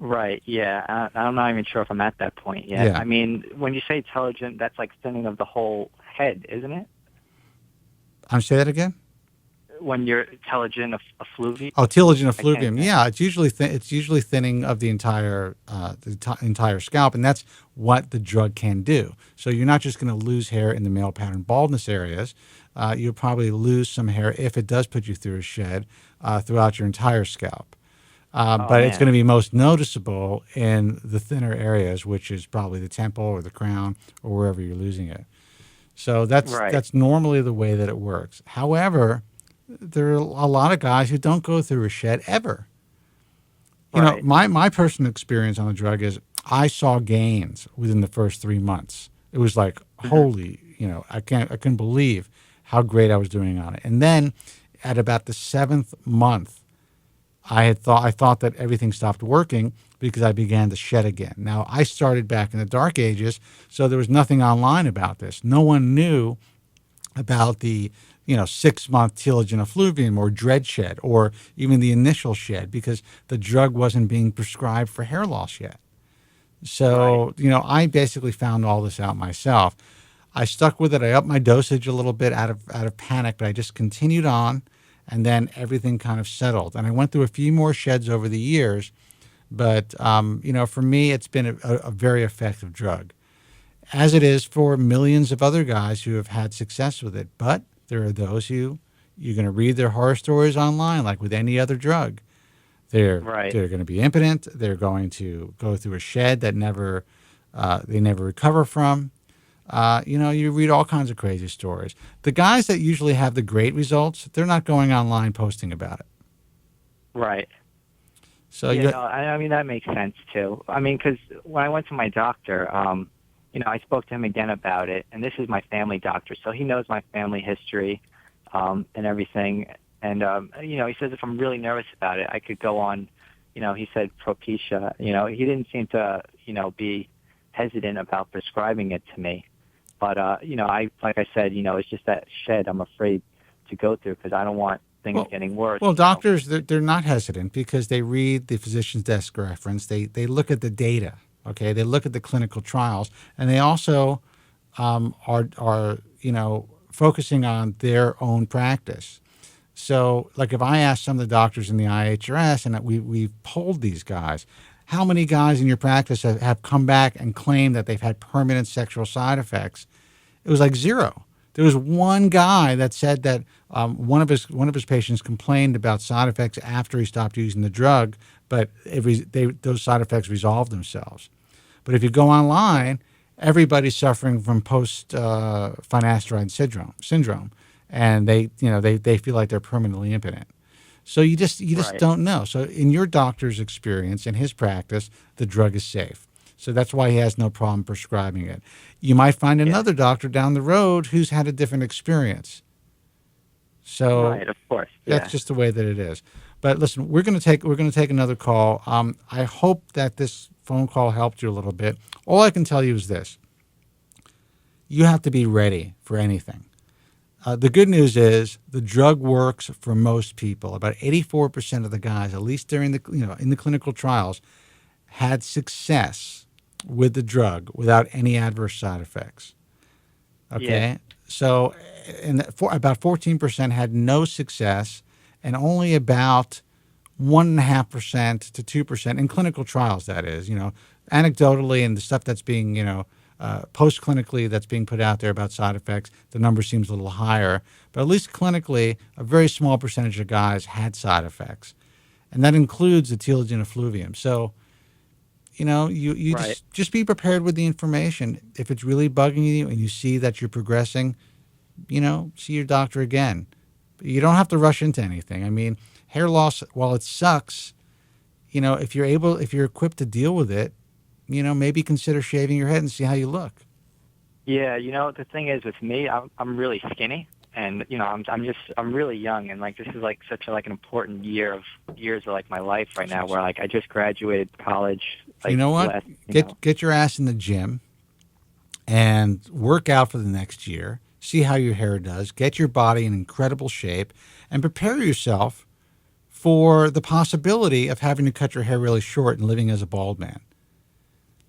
Right, yeah. I'm not even sure if I'm at that point yet. Yeah. I mean, when you say intelligent, that's like thinning of the whole head, isn't it? Say that again? When you're telogen effluvium. Oh, telogen effluvium. Yeah, it's usually thinning of the entire scalp, and that's what the drug can do. So you're not just going to lose hair in the male pattern baldness areas. You'll probably lose some hair if it does put you through a shed throughout your entire scalp. But it's going to be most noticeable in the thinner areas, which is probably the temple or the crown or wherever you're losing it. So that's normally the way that it works. However, there are a lot of guys who don't go through a shed ever. You know, my personal experience on the drug is I saw gains within the first 3 months. It was like, holy, I couldn't believe how great I was doing on it. And then at about the 7th month, I thought that everything stopped working because I began to shed again. Now, I started back in the dark ages, so there was nothing online about this. No one knew about the 6-month telogen effluvium or dread shed or even the initial shed because the drug wasn't being prescribed for hair loss yet. So, I basically found all this out myself. I stuck with it. I upped my dosage a little bit out of panic, but I just continued on. And then everything kind of settled. And I went through a few more sheds over the years. But, for me, it's been a very effective drug, as it is for millions of other guys who have had success with it. But there are those who you're going to read their horror stories online, like with any other drug. They're going to be impotent. They're going to go through a shed that they never recover from. You read all kinds of crazy stories. The guys that usually have the great results, they're not going online posting about it. Right. So I mean, that makes sense too. I mean, because when I went to my doctor, I spoke to him again about it, and this is my family doctor, so he knows my family history and everything. And he says if I'm really nervous about it, I could go on. He said Propecia. He didn't seem to be hesitant about prescribing it to me. But, like I said, it's just that shed I'm afraid to go through because I don't want things getting worse. Well, doctors, they're not hesitant because they read the physician's desk reference. They look at the data, okay? They look at the clinical trials, and they also are focusing on their own practice. So, like if I ask some of the doctors in the IHRS, and we've polled these guys, how many guys in your practice have come back and claimed that they've had permanent sexual side effects? It was like zero. There was one guy that said that one of his patients complained about side effects after he stopped using the drug, but those side effects resolved themselves. But if you go online, everybody's suffering from post finasteride syndrome, and they feel like they're permanently impotent. So you just Right. don't know. So in your doctor's experience, in his practice, the drug is safe. So that's why he has no problem prescribing it. You might find another doctor down the road who's had a different experience. So Right, of course. Yeah. that's just the way that it is. But listen, we're going to take another call. I hope that this phone call helped you a little bit. All I can tell you is this: you have to be ready for anything. The good news is the drug works for most people. About 84% of the guys, at least during in the clinical trials, had success with the drug without any adverse side effects. Okay, Yeah. so about 14% had no success, and only about 1.5% to 2% in clinical trials. That is, anecdotally, and the stuff that's being post clinically that's being put out there about side effects, the number seems a little higher. But at least clinically, a very small percentage of guys had side effects, and that includes the telogen effluvium. So, you Right. just be prepared with the information. If it's really bugging you and you see that you're progressing, see your doctor again. But you don't have to rush into anything. I mean, hair loss, while it sucks, if you're equipped to deal with it, maybe consider shaving your head and see how you look. Yeah, the thing is with me, I'm really skinny, and I'm really young, and like this is like such an important years of like my life right now, where like I just graduated college. Like, You know what? Get your ass in the gym and work out for the next year. See how your hair does. Get your body in incredible shape and prepare yourself for the possibility of having to cut your hair really short and living as a bald man.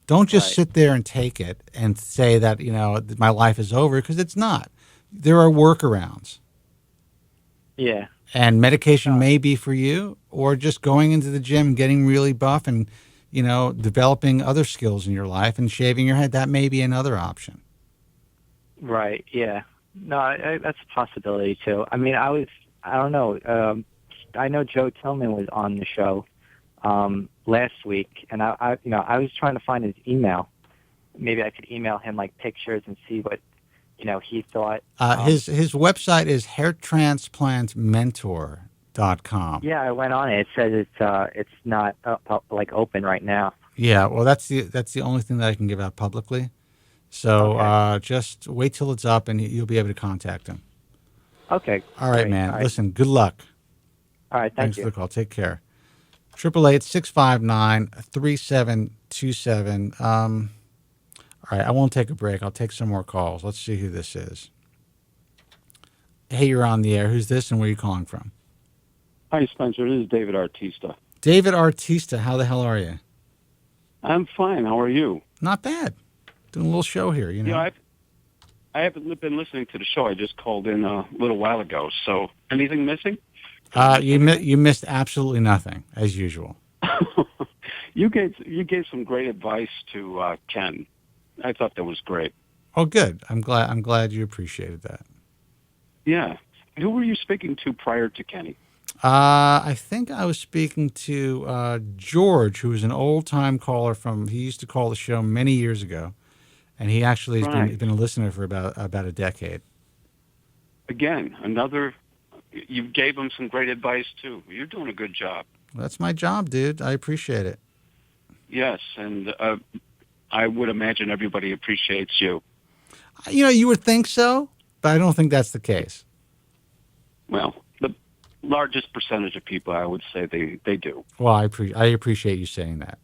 Don't just Right. sit there and take it and say that, that my life is over, because it's not. There are workarounds. Yeah. And medication may be for you, or just going into the gym and getting really buff and, developing other skills in your life and shaving your head. That may be another option. Right. Yeah. No, that's a possibility too. I mean, I don't know. I know Joe Tillman was on the show last week, and I was trying to find his email. Maybe I could email him like pictures and see what he thought. His website is hairtransplantmentor.com. Yeah, I went on it. It says it's not like open right now. Yeah, well, that's the only thing that I can give out publicly. So Okay. just wait till it's up, and you'll be able to contact him. Okay. All right, great. man. All right. Listen, good luck. All right. Thanks Thank for you. the call. Take care. 888-659-3727. All right, I won't take a break. I'll take some more calls. Let's see who this is. Hey, you're on the air. Who's this, and where are you calling from? Hi, Spencer. This is David Artista. David Artista. How the hell are you? I'm fine. How are you? Not bad. Doing a little show here, I haven't been listening to the show. I just called in a little while ago. So, anything missing? You missed absolutely nothing, as usual. You gave some great advice to Ken. I thought that was great. Oh, good. I'm glad you appreciated that. Yeah. Who were you speaking to prior to Kenny? I think I was speaking to George, who was an old-time caller he used to call the show many years ago, and he actually has been a listener for about a decade. Again, you gave him some great advice, too. You're doing a good job. Well, that's my job, dude. I appreciate it. Yes, and I would imagine everybody appreciates you. You would think so, but I don't think that's the case. Well, the largest percentage of people, I would say they do. Well, I appreciate you saying that.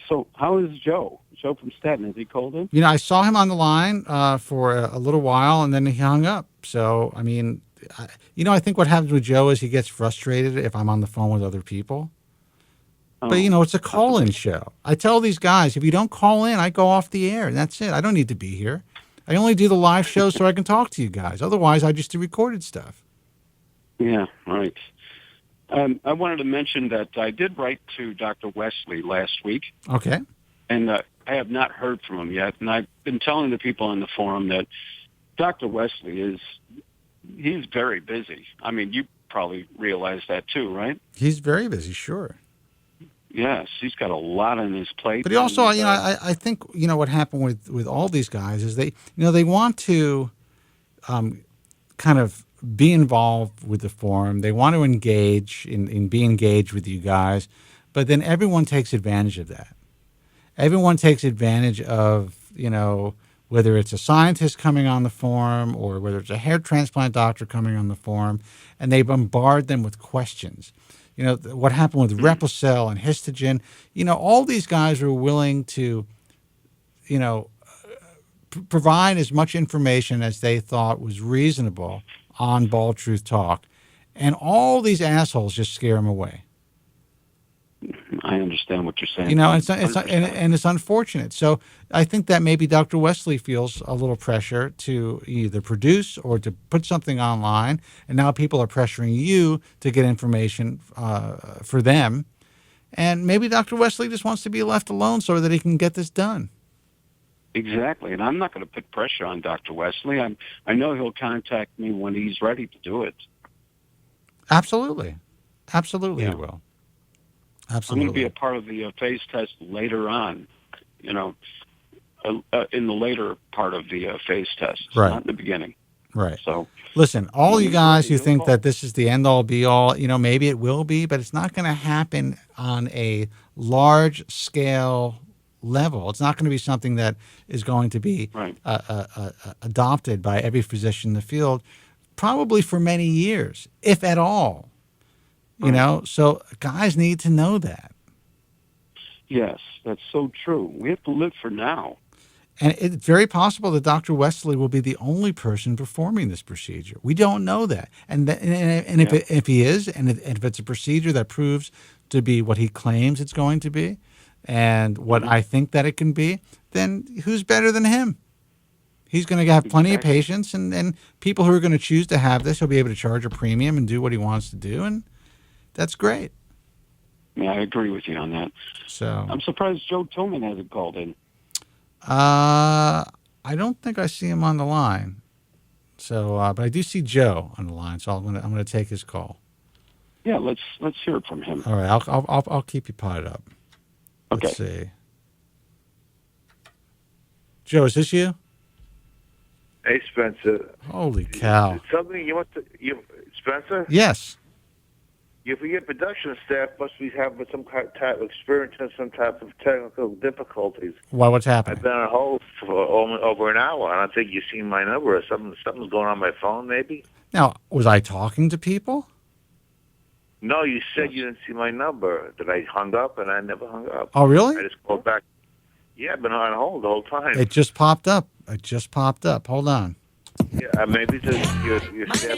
So how is Joe? Joe from Staten, has he called in? I saw him on the line for a little while, and then he hung up. So, I mean, I think what happens with Joe is he gets frustrated if I'm on the phone with other people. Oh, But, it's a call-in show. I tell these guys, if you don't call in, I go off the air, and that's it. I don't need to be here. I only do the live shows so I can talk to you guys. Otherwise, I just do recorded stuff. Yeah, right. I wanted to mention that I did write to Dr. Wesley last week, Okay. and I have not heard from him yet. And I've been telling the people on the forum that Dr. Wesley he's very busy. I mean, you probably realize that too, right? He's very busy, sure. Yes, he's got a lot on his plate. But he also, I think, what happened with all these guys is they want to kind of be involved with the forum. They want to engage in be engaged with you guys, but then everyone takes advantage of that. Everyone takes advantage of, whether it's a scientist coming on the forum or whether it's a hair transplant doctor coming on the forum, and they bombard them with questions. What happened with Replicel and Histogen, all these guys were willing to, provide as much information as they thought was reasonable on Bald Truth Talk. And all these assholes just scare them away. I understand what you're saying. And it's unfortunate. So I think that maybe Dr. Wesley feels a little pressure to either produce or to put something online, and now people are pressuring you to get information for them. And maybe Dr. Wesley just wants to be left alone so that he can get this done. Exactly, and I'm not going to put pressure on Dr. Wesley. I know he'll contact me when he's ready to do it. Absolutely. He will. Absolutely. I'm going to be a part of the phase test later on, in the later part of the phase test, right. Not in the beginning. Right. So, listen, all you guys who think that this is the end-all, be-all, maybe it will be, but it's not going to happen on a large-scale level. It's not going to be something that is going to be adopted by every physician in the field, probably for many years, if at all. So guys need to know that. Yes, that's so true. We have to live for now. And it's very possible that Dr. Wesley will be the only person performing this procedure. We don't know that. If he is, and if it's a procedure that proves to be what he claims it's going to be, and what I think that it can be, then who's better than him? He's going to have plenty of patients, and people who are going to choose to have this, he'll be able to charge a premium and do what he wants to do, and that's great. Yeah, I agree with you on that. So I'm surprised Joe Tillman hasn't called in. I don't think I see him on the line. So, but I do see Joe on the line, so I'm going to take his call. Yeah, let's hear it from him. All right, I'll keep you potted up. Okay. Let's see. Joe, is this you? Hey, Spencer. Holy cow! Something you want to Spencer? Yes. If we get production staff, must we have some type of experience and some type of technical difficulties? Why? What's happening? I've been on hold for over an hour, and I think you've seen my number. Or something's going on my phone, maybe. Now, was I talking to people? No, you said you didn't see my number. That I hung up, and I never hung up. Oh, really? I just called back. Yeah, I've been on hold the whole time. It just popped up. Hold on. Yeah, maybe your staff.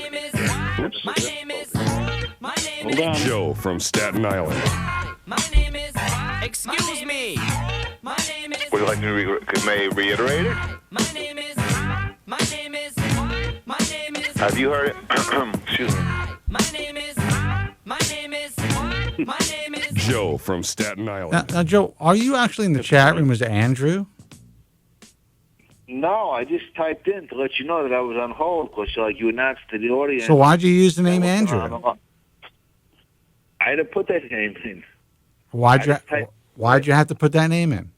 Hold on. Joe from Staten Island. My name is. Excuse me. My name is. Would you like me to reiterate it? My name is. My name is. My name is. Have you heard it? Excuse me. My name is. My name is. My name is. Joe from Staten Island. Now, Joe, are you actually in the chat room as Andrew? No, I just typed in to let you know that I was on hold because you announced to the audience. So why'd you use the name Andrew? I didn't put that name in. Why'd you have to put that name in?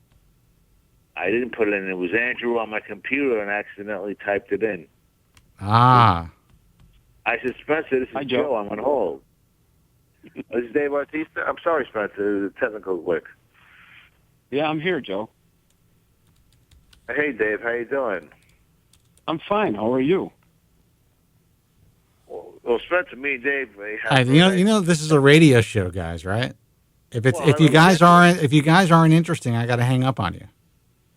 I didn't put it in. It was Andrew on my computer and accidentally typed it in. Ah. I said, Spencer, this is Joe. I'm on hold. This is Dave Artista. I'm sorry, Spencer. This is technical quick. Yeah, I'm here, Joe. Hey, Dave. How you doing? I'm fine. How are you? Well, Spencer, me and Dave. This is a radio show, guys, right? If you guys aren't interesting, I got to hang up on you.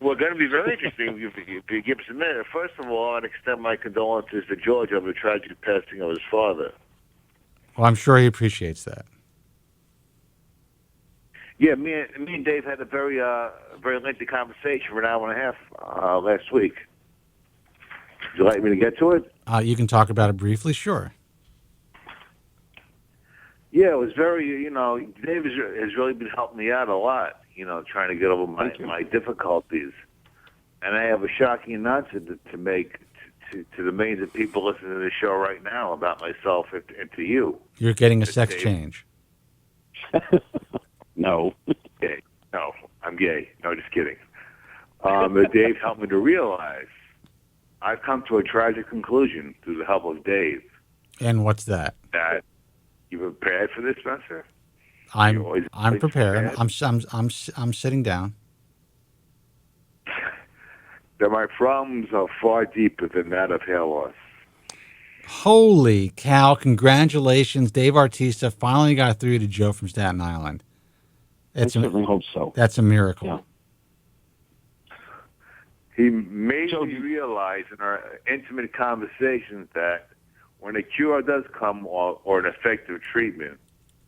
We're going to be very interesting if you give us a minute. First of all, I'd extend my condolences to George over the tragic passing of his father. Well, I'm sure he appreciates that. Yeah, me and Dave had a very lengthy conversation for an hour and a half last week. Would you like me to get to it? You can talk about it briefly, sure. Yeah, it was very, Dave has really been helping me out a lot, trying to get over my difficulties. And I have a shocking announcement to make to the millions of people listening to the show right now about myself and to you. You're getting a sex Dave. change. No. Gay. No, I'm gay. No, just kidding. But Dave helped me to realize I've come to a tragic conclusion through the help of Dave. And what's that? That you prepared for this, Spencer? I'm prepared. I'm sitting down. That my problems are far deeper than that of hair loss. Holy cow! Congratulations, Dave Artista finally got through to Joe from Staten Island. I certainly hope so. That's a miracle. Yeah. He made me realize in our intimate conversations that when a cure does come or an effective treatment,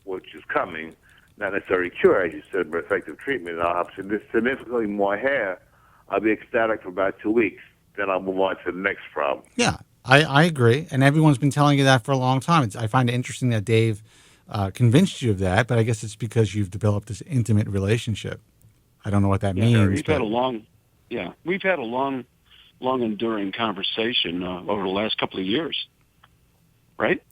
which is coming, not necessarily a cure, as you said, but effective treatment, and I'll have significantly more hair, I'll be ecstatic for about 2 weeks. Then I'll move on to the next problem. Yeah, I agree. And everyone's been telling you that for a long time. I find it interesting that Dave convinced you of that, but I guess it's because you've developed this intimate relationship. I don't know what that means. We've had a long enduring conversation over the last couple of years, right?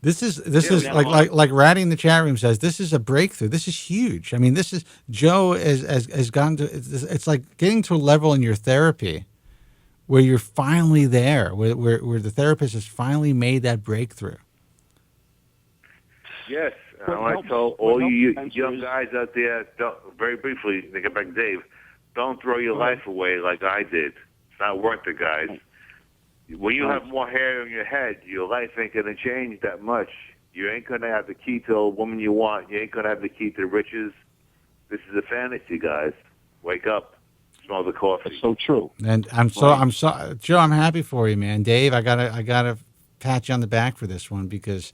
This is like Ratty in the chat room says, this is a breakthrough. This is huge. I mean, this is Joe has gone to. It's like getting to a level in your therapy where you're finally there, where the therapist has finally made that breakthrough. Yes, I want to tell all you young guys out there, very briefly, to get back to Dave, don't throw your life away like I did. It's not worth it, guys. When you have more hair in your head, your life ain't going to change that much. You ain't going to have the key to a woman you want. You ain't going to have the key to riches. This is a fantasy, guys. Wake up. Smell the coffee. That's so true. And I'm so Joe, I'm happy for you, man. Dave, I gotta pat you on the back for this one because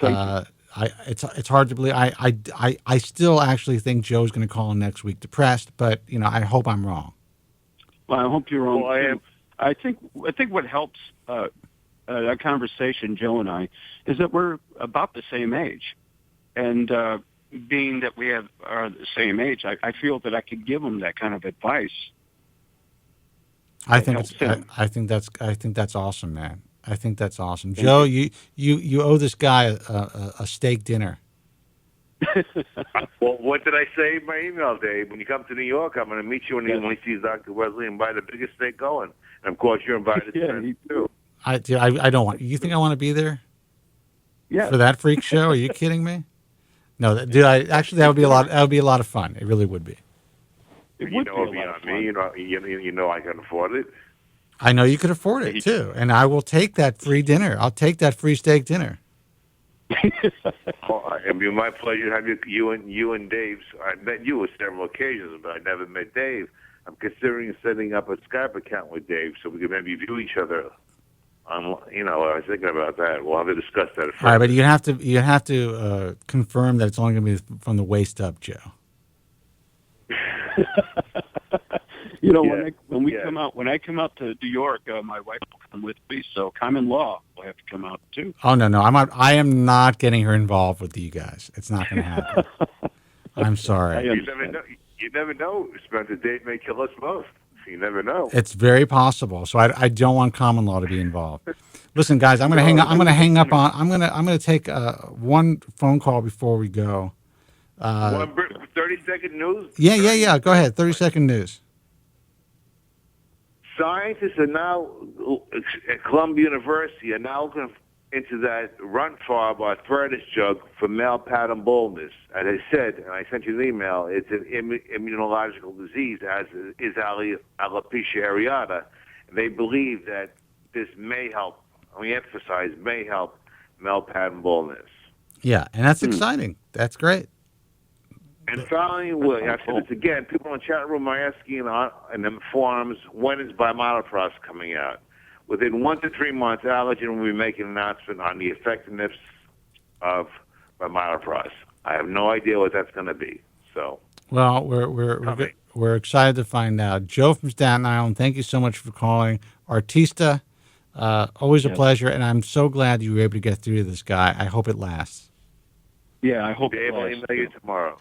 it's hard to believe. I still actually think Joe's going to call in next week depressed, but I hope I'm wrong. Well, I hope you're wrong. Well, I am. I think what helps that conversation, Joe and I, is that we're about the same age, and being that we are the same age, I feel that I could give him that kind of advice. I think that's awesome, man. I think that's awesome, Joe. You owe this guy a steak dinner. Well, what did I say in my email, Dave? When you come to New York, I'm going to meet you when he sees Dr. Wesley and buy the biggest steak going. And, of course, you're invited too. I don't want. You think I want to be there? Yeah. For that freak show? Are you kidding me? No, dude. That would be a lot. That would be a lot of fun. It really would be. It would be it'd be on me. You know I can afford it. I know you could afford it too, and I will take that free dinner. I'll take that free steak dinner. It'd be my pleasure to have you and Dave. I met you on several occasions, but I never met Dave. I'm considering setting up a Skype account with Dave so we can maybe view each other. I was thinking about that. We'll have to discuss that first. All right, but you have to confirm that it's only going to be from the waist up, Joe. When I come out to New York, my wife will come with me. So common law will have to come out too. Oh no, I am not getting her involved with you guys. It's not going to happen. I'm sorry. You never know, Spencer. Dave may kill us both. You never know. It's very possible. So I don't want common law to be involved. Listen, guys, I'm going to hang up. I'm going to hang up on. I'm going to take one phone call before we go. 30-second news. Yeah. Go ahead. 30-second news. Scientists are now at Columbia University are now looking into that run-farb arthritis drug for male pattern baldness. As I said, and I sent you an email, it's an immunological disease, as is alopecia areata. And they believe that this may help, we emphasize, may help male pattern baldness. Yeah, and that's exciting. That's great. And finally, I've said this again, people in the chat room are asking in the forums, when is Bimodipros coming out? Within 1 to 3 months, Allergen will be making an announcement on the effectiveness of Bimodipros. I have no idea what that's going to be. So, well, we're excited to find out. Joe from Staten Island, thank you so much for calling. Artista, always a pleasure, and I'm so glad you were able to get through to this guy. I hope it lasts. Yeah, I hope Dave, it I'll lasts. email you tomorrow.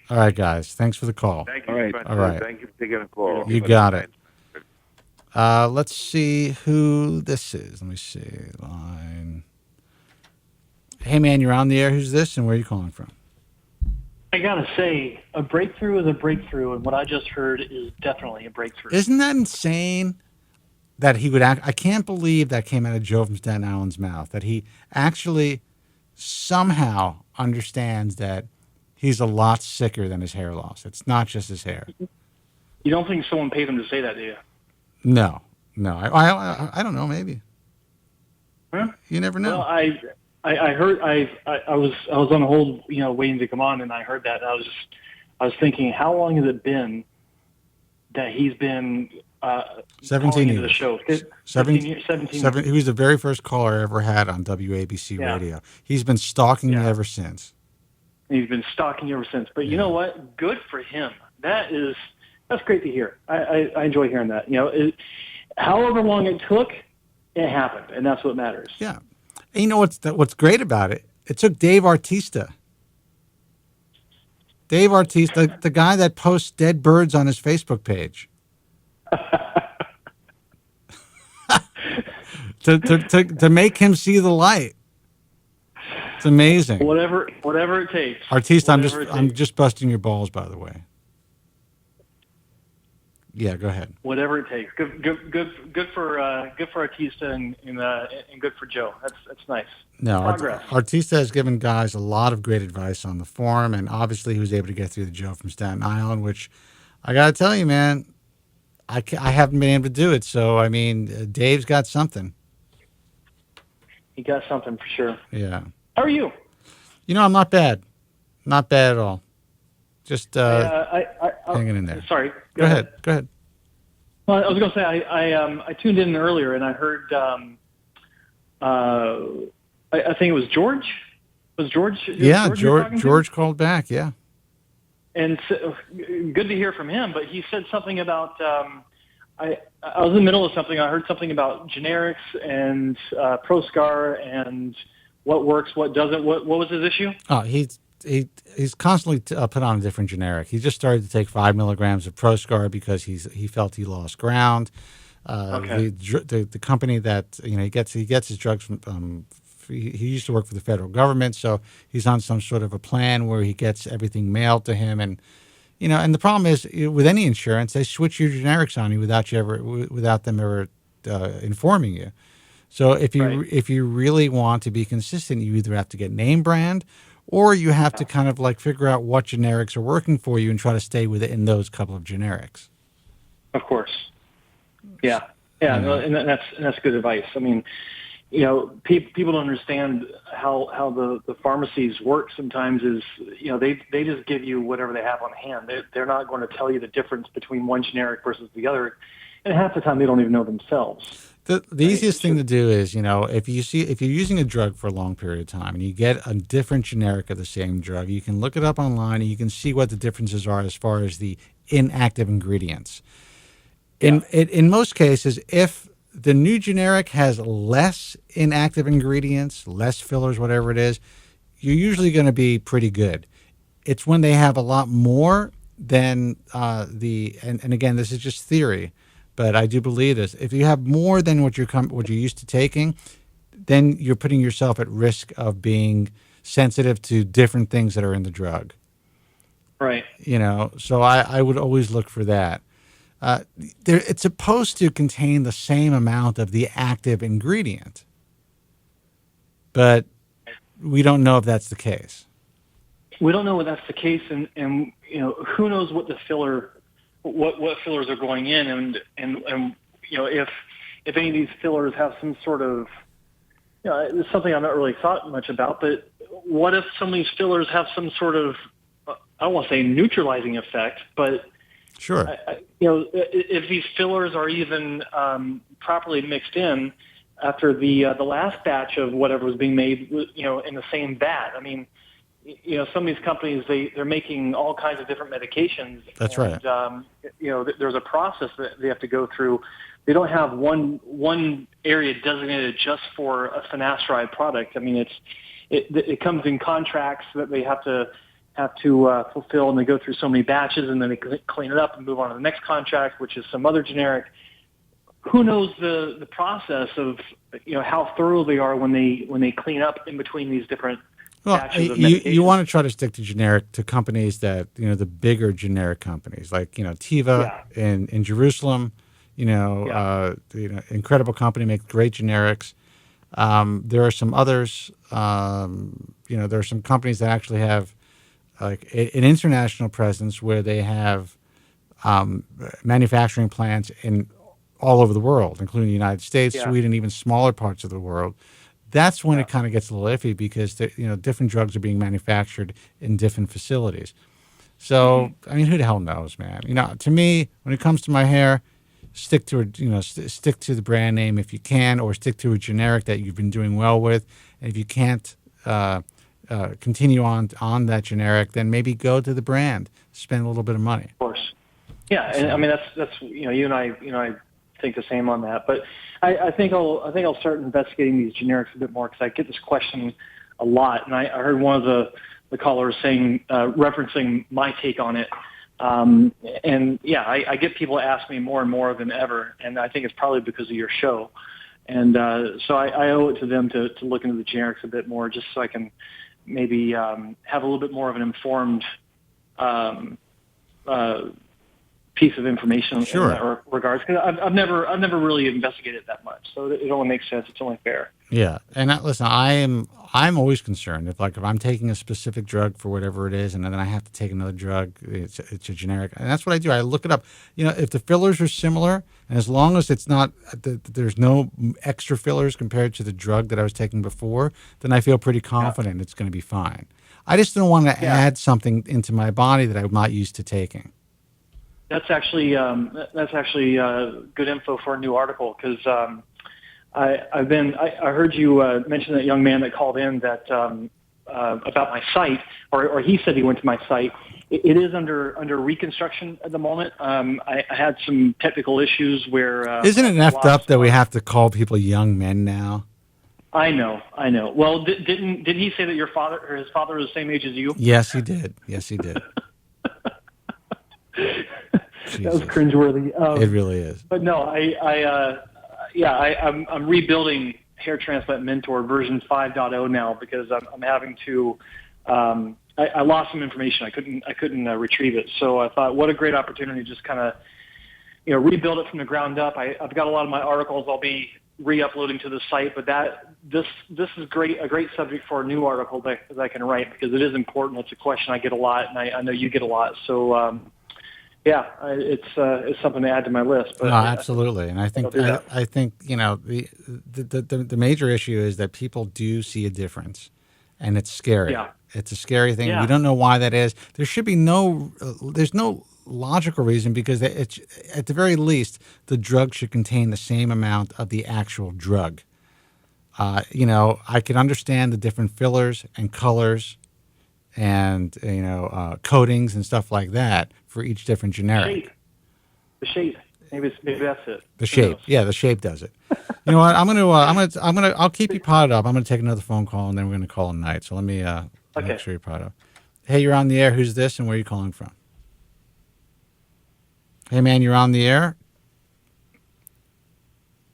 All right, guys. Thanks for the call. Thank you, All right. Spencer. All right. Thank you for taking a call. You got it. Let's see who this is. Let me see. Line. Hey, man, you're on the air. Who's this, and where are you calling from? I gotta say, a breakthrough is a breakthrough, and what I just heard is definitely a breakthrough. Isn't that insane? That he would act. I can't believe that came out of Joe from Staten Island's mouth. That he actually somehow understands that he's a lot sicker than his hair loss. It's not just his hair. You don't think someone paid him to say that, do you? No. I don't know. Maybe. Huh? You never know. Well, I heard I was on hold, waiting to come on, and I heard that. I was thinking, how long has it been that he's been 17 calling years. into the show? 17 years. 17 years. He was the very first caller I ever had on WABC radio. He's been stalking me ever since. He's been stalking you ever since. But you know what? Good for him. That's great to hear. I enjoy hearing that. However long it took, it happened, and that's what matters. Yeah. And you know what's great about it? It took Dave Artista. Dave Artista, the guy that posts dead birds on his Facebook page. to make him see the light. It's amazing. Whatever it takes. Artista, I'm just busting your balls, by the way. Yeah, go ahead. Whatever it takes. Good for Artista and good for Joe. That's nice. No, Progress. Artista has given guys a lot of great advice on the forum, and obviously he was able to get through the Joe from Staten Island, which I got to tell you, man, I haven't been able to do it. So, I mean, Dave's got something. He got something for sure. Yeah. How are you? I'm not bad. Not bad at all. Just hanging in there. Sorry. Go ahead. Go ahead. Well, I was going to say I tuned in earlier and I heard I think it was George. Was George? Yeah, George called back. Yeah. And so, good to hear from him. But he said something about I was in the middle of something. I heard something about generics and ProScar and what works, what doesn't. What was his issue? Oh, he's constantly put on a different generic. He just started to take 5 milligrams of ProScar because he felt he lost ground. Okay. The company that he gets his drugs from. He used to work for the federal government, so he's on some sort of a plan where he gets everything mailed to him, and and the problem is with any insurance, they switch your generics on you without them ever informing you. So if you really want to be consistent, you either have to get name brand, or you have to kind of like figure out what generics are working for you and try to stay within those couple of generics. Of course. Yeah. No, and that's good advice. I mean, people don't understand how the pharmacies work sometimes is, they just give you whatever they have on hand. They're not going to tell you the difference between one generic versus the other. And half the time they don't even know themselves. The easiest thing to do is, if you're using a drug for a long period of time and you get a different generic of the same drug, you can look it up online and you can see what the differences are as far as the inactive ingredients. In most cases, if the new generic has less inactive ingredients, less fillers, whatever it is, you're usually going to be pretty good. It's when they have a lot more than and again, this is just theory, but I do believe this. If you have more than what you're used to taking, then you're putting yourself at risk of being sensitive to different things that are in the drug. Right. So I would always look for that. It's supposed to contain the same amount of the active ingredient, but we don't know if that's the case. We don't know if that's the case, and who knows what the filler, what fillers are going in, and if any of these fillers have some sort of, it's something I've not really thought much about, but what if some of these fillers have some sort of, I don't want to say neutralizing effect, but sure. If these fillers are even properly mixed in after the last batch of whatever was being made, in the same vat. I mean, some of these companies they're making all kinds of different medications. That's right. There's a process that they have to go through. They don't have one area designated just for a finasteride product. I mean, it comes in contracts that they have to fulfill, and they go through so many batches, and then they clean it up and move on to the next contract, which is some other generic. Who knows the process of how thorough they are when they clean up in between these different batches of medication. You want to try to stick to companies that the bigger generic companies like Teva in Jerusalem, incredible company, make great generics. There are some others, there are some companies that actually have like an international presence where they have manufacturing plants in all over the world, including the United States, Sweden, even smaller parts of the world. That's when it kind of gets a little iffy because different drugs are being manufactured in different facilities. So I mean, who the hell knows, man? To me, when it comes to my hair, stick to stick to the brand name if you can, or stick to a generic that you've been doing well with. And if you can't continue on that generic, then maybe go to the brand, spend a little bit of money. Of course, yeah. And I mean, that's you and I think the same on that. But I think I'll start investigating these generics a bit more because I get this question a lot, and I heard one of the callers saying referencing my take on it. And yeah, I get people ask me more and more than ever, and I think it's probably because of your show. And so I owe it to them to look into the generics a bit more, just so I can maybe have a little bit more of an informed piece of information in that regards. Because I've never really investigated that much, so it only makes sense. It's only fair. Yeah, and listen, I'm always concerned if I'm taking a specific drug for whatever it is, and then I have to take another drug. It's a generic, and that's what I do. I look it up. If the fillers are similar, and as long as it's not there's no extra fillers compared to the drug that I was taking before, then I feel pretty confident it's going to be fine. I just don't want to add something into my body that I'm not used to taking. That's actually good info for a new article because I heard you mention that young man that called in that about my site, or he said he went to my site. It is under reconstruction at the moment. I had some technical issues where isn't it effed up that we have to call people young men now? I know. Well, didn't he say that his father was the same age as you? Yes, he did. That was cringeworthy. It really is. But no, I'm rebuilding Hair Transplant Mentor version 5.0 now because I'm having to. I lost some information. I couldn't retrieve it. So I thought, what a great opportunity to just kind of rebuild it from the ground up. I've got a lot of my articles I'll be re-uploading to the site, but this is a great subject for a new article that I can write because it is important. It's a question I get a lot, and I know you get a lot. So. It's something to add to my list. But no, absolutely, and I think the major issue is that people do see a difference, and it's scary. Yeah. It's a scary thing. Yeah. We don't know why that is. There should be there's no logical reason because it's at the very least the drug should contain the same amount of the actual drug. I can understand the different fillers and colors and coatings and stuff like that for each different generic. The shape. Maybe that's it. The shape. Yeah, the shape does it. You know what? I'll keep you potted up. I'm gonna take another phone call and then we're gonna call it a night. So let me make sure you're potted up. Hey, you're on the air. Who's this and where are you calling from? Hey man, you're on the air.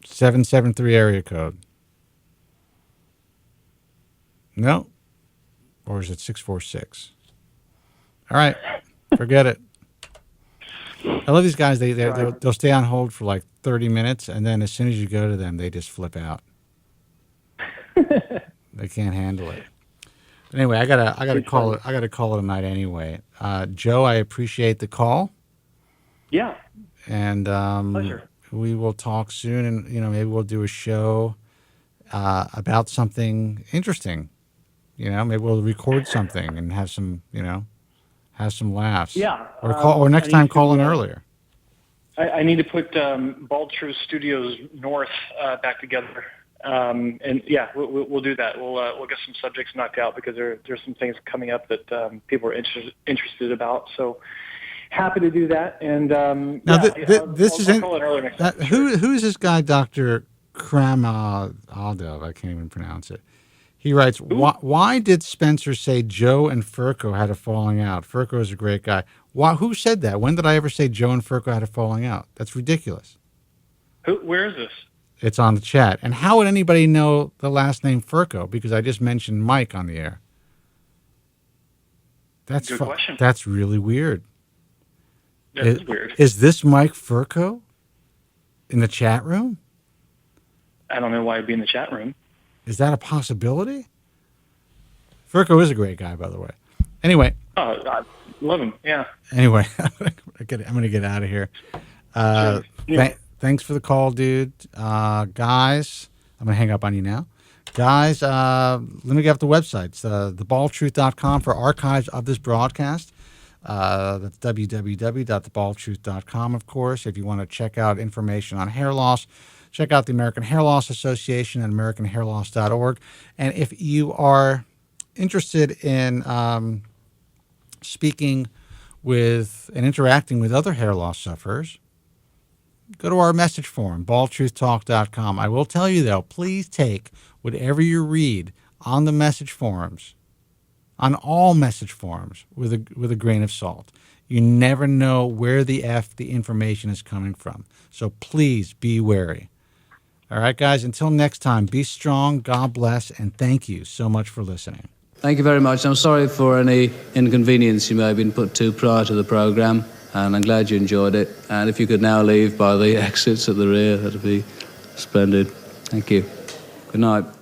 773 area code. No. Or is it 646? All right, forget it. I love these guys. They'll stay on hold for like 30 minutes, and then as soon as you go to them, they just flip out. They can't handle it. But anyway, I gotta call it. I gotta call it a night anyway. Joe, I appreciate the call. Yeah. And pleasure. We will talk soon, and maybe we'll do a show about something interesting. Maybe we'll record something and have some laughs. Yeah. Or next time call in earlier. I need to put Bald Truth Studios North back together. And yeah, we'll do that. We'll get some subjects knocked out because there's some things coming up that people are interested about. So happy to do that. And now I'll call in earlier next time. Who is this guy, Dr. Kramadov? I can't even pronounce it. He writes, why did Spencer say Joe and Furco had a falling out? Furco is a great guy. Who said that? When did I ever say Joe and Furco had a falling out? That's ridiculous. Where is this? It's on the chat. And how would anybody know the last name Furco? Because I just mentioned Mike on the air. That's Good question. That's really weird. That is weird. Is this Mike Furco in the chat room? I don't know why he'd be in the chat room. Is that a possibility? Furco is a great guy, by the way. Anyway. Oh, I love him. Yeah. Anyway, I'm going to get out of here. Sure. Yeah. Thanks for the call, dude. Guys, I'm going to hang up on you now. Guys, let me get up the websites. Thebaldtruth.com for archives of this broadcast. That's www.thebaldtruth.com, of course. If you want to check out information on hair loss, check out the American Hair Loss Association at americanhairloss.org. And if you are interested in speaking with and interacting with other hair loss sufferers, go to our message forum, baldtruthtalk.com. I will tell you, though, please take whatever you read on the message forums, on all message forums, with a grain of salt. You never know where the information is coming from. So please be wary. All right, guys, until next time, be strong, God bless, and thank you so much for listening. Thank you very much. I'm sorry for any inconvenience you may have been put to prior to the program, and I'm glad you enjoyed it. And if you could now leave by the exits at the rear, that'd be splendid. Thank you. Good night.